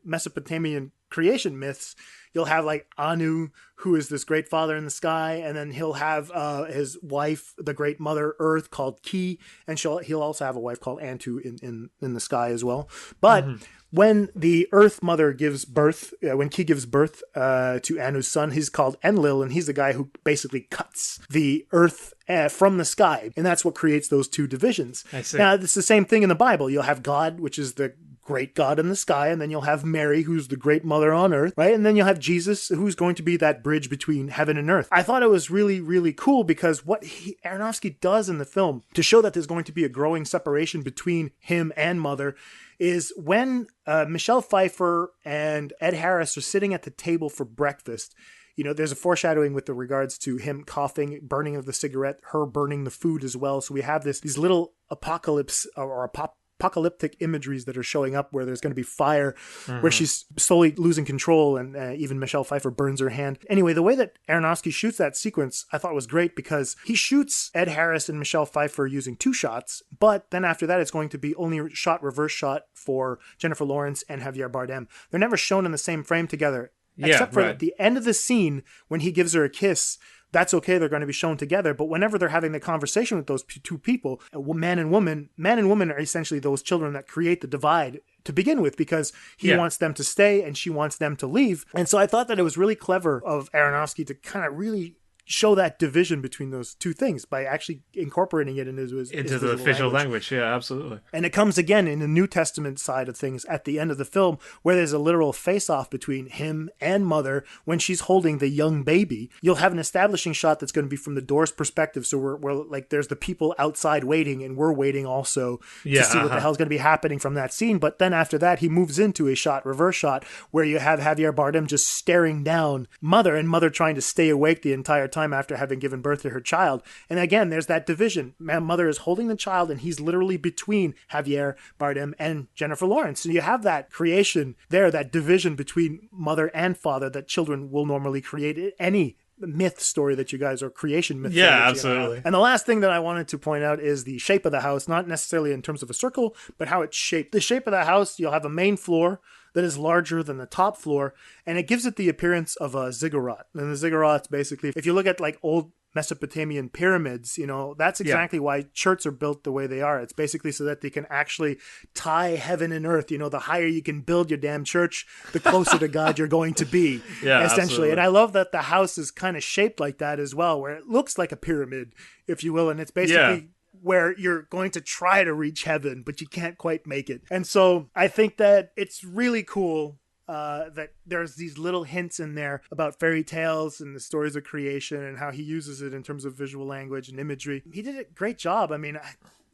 Mesopotamian creation myths, you'll have like Anu, who is this great father in the sky, and then he'll have his wife, the great mother Earth, called Ki, and he'll also have a wife called Antu in the sky as well. But when the Earth mother gives birth, when Ki gives birth to Anu's son, he's called Enlil, and he's the guy who basically cuts the Earth from the sky, and that's what creates those two divisions. I see. Now, it's the same thing in the Bible. You'll have God, which is the great God in the sky, and then you'll have Mary, who's the great mother on earth, right? And then you'll have Jesus, who's going to be that bridge between heaven and earth. I thought it was really, really cool because what Aronofsky does in the film to show that there's going to be a growing separation between him and mother is when Michelle Pfeiffer and Ed Harris are sitting at the table for breakfast. You know, there's a foreshadowing with the regards to him coughing, burning of the cigarette, her burning the food as well. So we have these little apocalyptic imageries that are showing up where there's going to be fire, where she's slowly losing control, and even Michelle Pfeiffer burns her hand. Anyway, the way that Aronofsky shoots that sequence I thought was great because he shoots Ed Harris and Michelle Pfeiffer using 2 shots, but then after that it's going to be only reverse shot for Jennifer Lawrence and Javier Bardem. They're never shown in the same frame together, except for at the end of the scene when he gives her a kiss. That's okay, they're going to be shown together, but whenever they're having the conversation with those two people, man and woman are essentially those children that create the divide to begin with, because he wants them to stay and she wants them to leave. And so I thought that it was really clever of Aronofsky to kind of really show that division between those two things by actually incorporating it into the visual language. Yeah, absolutely. And it comes again in the New Testament side of things at the end of the film, where there's a literal face-off between him and mother when she's holding the young baby. You'll have an establishing shot that's going to be from the door's perspective, so we're like there's the people outside waiting, and we're waiting also to see what the hell's going to be happening from that scene. But then after that, he moves into a reverse shot, where you have Javier Bardem just staring down mother, and mother trying to stay awake the entire time after having given birth to her child. And again, there's that division. Mother is holding the child, and he's literally between Javier Bardem and Jennifer Lawrence. So you have that creation there, that division between mother and father that children will normally create any myth story that you guys, or creation myth. Yeah, absolutely. And the last thing that I wanted to point out is the shape of the house, not necessarily in terms of a circle, but how it's shaped. The shape of the house, you'll have a main floor that is larger than the top floor, and it gives it the appearance of a ziggurat. And the ziggurat's basically, if you look at like old Mesopotamian pyramids, you know, that's exactly why churches are built the way they are. It's basically so that they can actually tie heaven and earth. You know, the higher you can build your damn church, the closer to God you're going to be, essentially. Absolutely. And I love that the house is kind of shaped like that as well, where it looks like a pyramid, if you will. And it's basically where you're going to try to reach heaven, but you can't quite make it. And so I think that it's really cool that there's these little hints in there about fairy tales and the stories of creation and how he uses it in terms of visual language and imagery. He did a great job. I mean,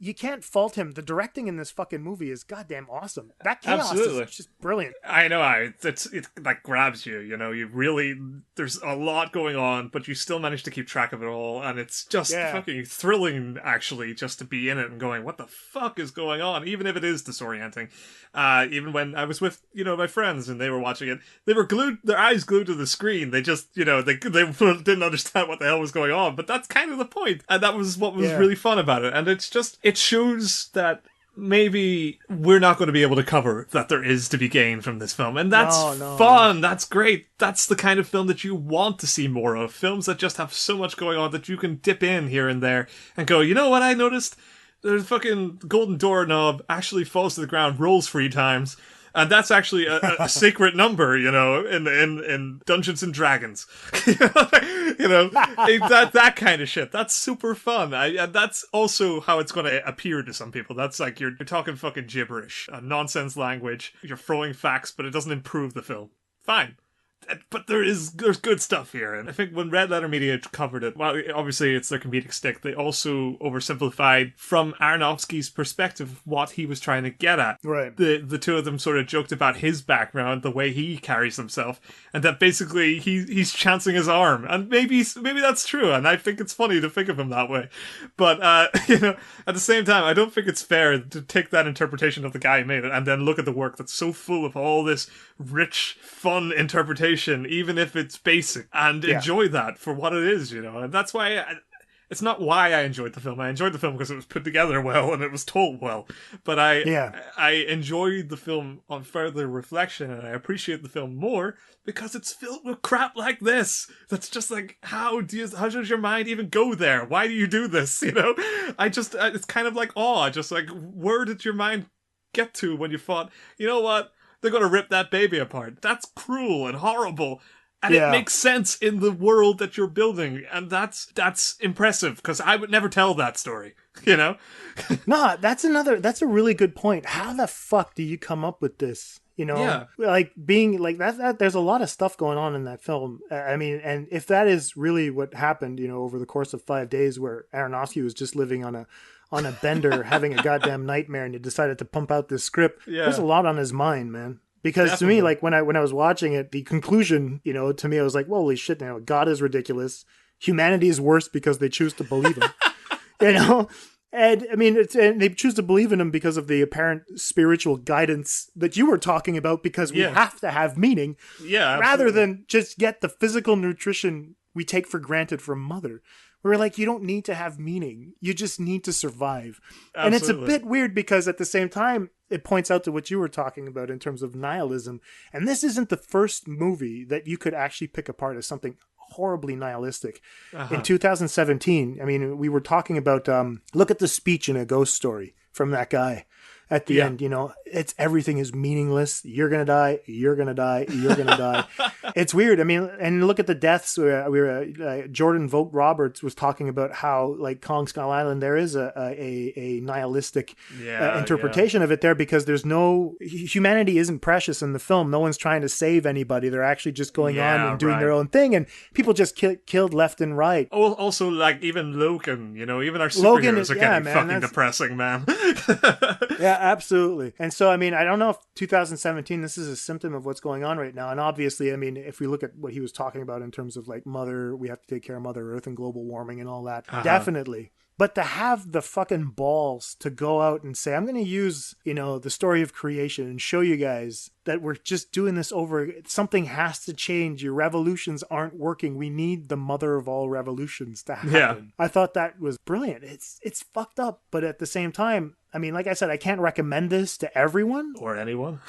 you can't fault him. The directing in this fucking movie is goddamn awesome. That chaos is just brilliant. I know, it like grabs you, you know, you really, there's a lot going on, but you still manage to keep track of it all, and it's just fucking thrilling, actually, just to be in it and going, what the fuck is going on, even if it is disorienting. Even when I was with, you know, my friends and they were watching it, they were their eyes glued to the screen. They just, you know, they didn't understand what the hell was going on, but that's kind of the point, and that was what was really fun about it. And it's just, it shows that maybe we're not going to be able to cover that there is to be gained from this film, and that's fun. That's great. That's the kind of film that you want to see more of. Films that just have so much going on that you can dip in here and there and go, you know what I noticed? The fucking golden doorknob actually falls to the ground, rolls 3 times. And that's actually a sacred number, you know, in Dungeons and Dragons. You know, that kind of shit. That's super fun. And that's also how it's going to appear to some people. That's like, you're talking fucking gibberish, nonsense language. You're throwing facts, but it doesn't improve the film. Fine. But there's good stuff here. And I think when Red Letter Media covered it, well, obviously it's their comedic stick, they also oversimplified from Aronofsky's perspective what he was trying to get at. Right. The two of them sort of joked about his background, the way he carries himself, and that basically he's chancing his arm. And maybe that's true, and I think it's funny to think of him that way. But, you know, at the same time, I don't think it's fair to take that interpretation of the guy who made it and then look at the work that's so full of all this rich, fun interpretation, even if it's basic, and enjoy that for what it is, you know. And that's why it's not why I enjoyed the film. I enjoyed the film because it was put together well and it was told well. But I enjoyed the film on further reflection, and I appreciate the film more because it's filled with crap like this. That's just like, how does your mind even go there? Why do you do this? You know, it's kind of like awe. Just like, where did your mind get to when you thought, you know what? They're going to rip that baby apart. That's cruel and horrible. And it makes sense in the world that you're building. And that's impressive, because I would never tell that story, you know? No, that's a really good point. How the fuck do you come up with this? You know, like being like that, there's a lot of stuff going on in that film. I mean, and if that is really what happened, you know, over the course of 5 days, where Aronofsky was just living on a bender, having a goddamn nightmare, and he decided to pump out this script. Yeah. There's a lot on his mind, man. Because Definitely. To me, like when I was watching it, the conclusion, you know, to me, I was like, holy shit, now God is ridiculous. Humanity is worse because they choose to believe him. You know? And I mean, and they choose to believe in him because of the apparent spiritual guidance that you were talking about, because we have to have meaning. Yeah. Rather than just get the physical nutrition we take for granted from mother. We're like, you don't need to have meaning. You just need to survive. Absolutely. And it's a bit weird because at the same time, it points out to what you were talking about in terms of nihilism. And this isn't the first movie that you could actually pick apart as something horribly nihilistic. In 2017, I mean, we were talking about, look at the speech in A Ghost Story from that guy. At the end, you know, everything is meaningless. You're going to die. You're going to die. You're going to die. It's weird. I mean, and look at the deaths. Jordan Vogt Roberts was talking about how, like, Kong Skull Island, there is a nihilistic interpretation of it there, because there's humanity isn't precious in the film. No one's trying to save anybody. They're actually just going on and doing their own thing. And people just killed left and right. Oh, also, like, even Logan, you know, even our superheroes are getting fucking depressing, man. Yeah, absolutely. And so, I mean, I don't know if 2017, this is a symptom of what's going on right now. And obviously, I mean, if we look at what he was talking about in terms of like we have to take care of Mother Earth and global warming and all that, definitely. But to have the fucking balls to go out and say, I'm going to use, you know, the story of creation and show you guys that we're just doing this over. Something has to change. Your revolutions aren't working. We need the mother of all revolutions to happen. Yeah. I thought that was brilliant. It's fucked up. But at the same time, I mean, like I said, I can't recommend this to everyone. Or anyone.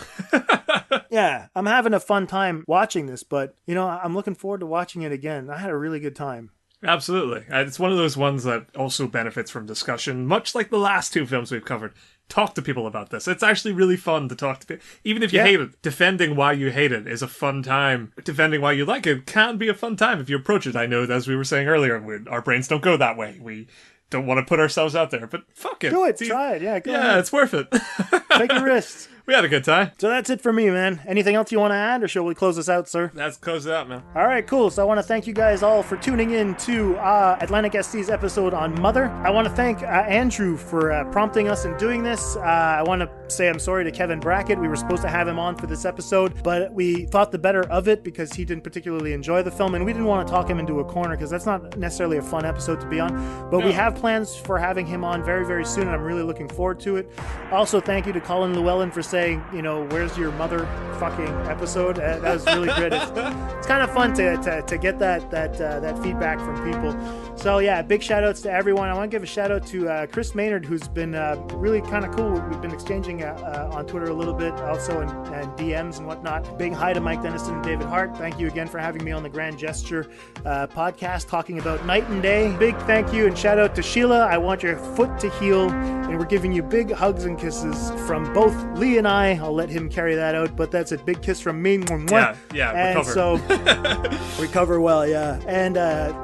Yeah, I'm having a fun time watching this. But, you know, I'm looking forward to watching it again. I had a really good time. Absolutely. It's one of those ones that also benefits from discussion, much like the last 2 films we've covered. Talk to people about this. It's actually really fun to talk to people. Even if you hate it, defending why you hate it is a fun time. Defending why you like it can be a fun time if you approach it. I know, as we were saying earlier, our brains don't go that way. We don't want to put ourselves out there, but fuck it. Do it. Try it. Yeah, go ahead. Yeah, it's worth it. Take a risk. We had a good time. So that's it for me, man. Anything else you want to add, or shall we close this out, sir? Let's close it out, man. All right, cool. So I want to thank you guys all for tuning in to AtlanticSC's episode on Mother. I want to thank Andrew for prompting us in doing this. I want to say I'm sorry to Kevin Brackett. We were supposed to have him on for this episode, but we thought the better of it because he didn't particularly enjoy the film, and we didn't want to talk him into a corner because that's not necessarily a fun episode to be on. But we have plans for having him on very, very soon, and I'm really looking forward to it. Also, thank you to Colin Llewellyn for saying, where's your mother fucking episode? That was really good. It's kind of fun to get that feedback from people. So yeah, big shout outs to everyone. I want to give a shout out to Chris Maynard, who's been really kind of cool. We've been exchanging on Twitter a little bit, also and DMs and whatnot. Big hi to Mike Denniston and David Hart. Thank you again for having me on the Grand Gesture podcast, talking about night and day. Big thank you and shout out to Sheila. I want your foot to heal, and we're giving you big hugs and kisses from both Lee and I. I'll let him carry that out, but that's a big kiss from me. Yeah, and recover. So recover well, yeah. And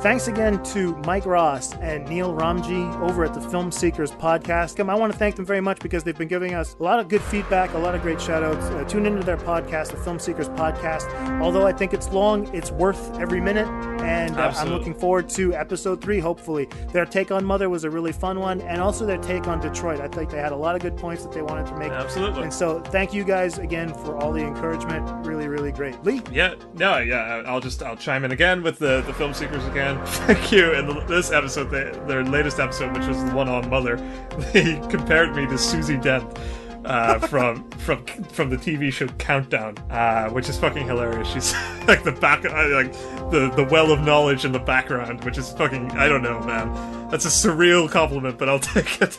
thanks again to Mike Ross and Neil Ramji over at the Film Seekers Podcast. I want to thank them very much because they've been giving us a lot of good feedback, a lot of great shout outs. Tune into their podcast, the Film Seekers Podcast. Although I think it's long, it's worth every minute, and I'm looking forward to episode 3, hopefully. Their take on Mother was a really fun one, and also their take on Detroit. I think they had a lot of good points that they wanted to make. Absolutely. And so thank you guys again for all the encouragement. Really, really great. Lee? I'll chime in again with the Film Seekers again. Thank you. In this episode, their latest episode, which was the one on Mother, they compared me to Susie Dent from the TV show Countdown, which is fucking hilarious. She's like the well of knowledge in the background, which is fucking, I don't know, man. That's a surreal compliment, but I'll take it.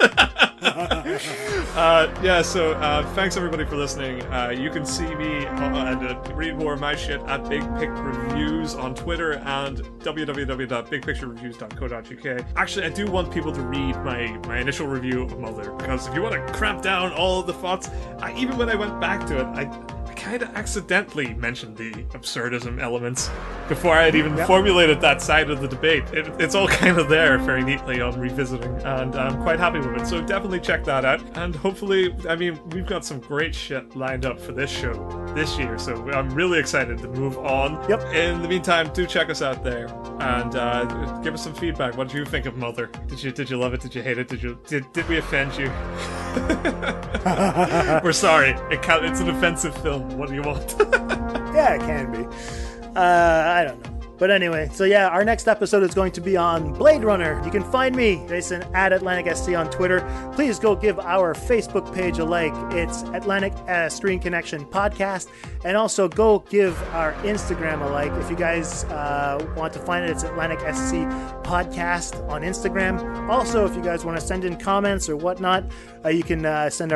So thanks everybody for listening. You can see me and read more of my shit at Big Pic Reviews on Twitter and www.bigpicturereviews.co.uk. Actually, I do want people to read my initial review of Mother, because if you want to cramp down all the thoughts, even when I went back to it, I kind of accidentally mentioned the absurdism elements before I had even formulated that side of the debate. It's all kind of there very neatly on Revisiting, and I'm quite happy with it. So definitely check that out, and hopefully, we've got some great shit lined up for this show this year, so I'm really excited to move on. Yep. In the meantime, do check us out there, and give us some feedback. What did you think of Mother? Did you love it? Did you hate it? Did we offend you? We're sorry. It's an offensive film. What do you want? Yeah, it can be. I don't know. But anyway, so yeah, our next episode is going to be on Blade Runner. You can find me, Jason, at AtlanticSC on Twitter. Please go give our Facebook page a like. It's Atlantic Screen Connection Podcast. And also go give our Instagram a like. If you guys want to find it, it's AtlanticSC Podcast on Instagram. Also, if you guys want to send in comments or whatnot, you can send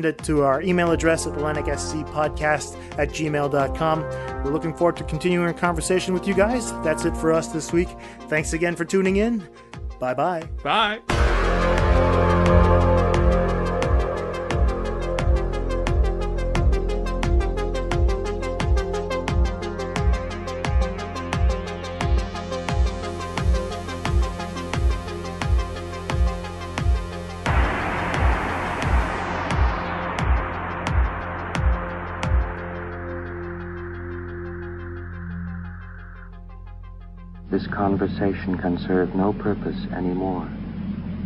it to our email address at AtlanticSCPodcast@gmail.com. We're looking forward to continuing our conversation with you guys. That's it for us this week. Thanks again for tuning in. Bye-bye. Bye. This conversation can serve no purpose anymore.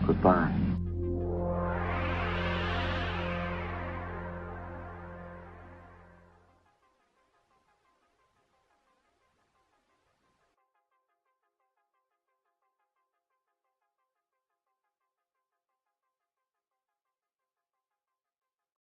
Goodbye.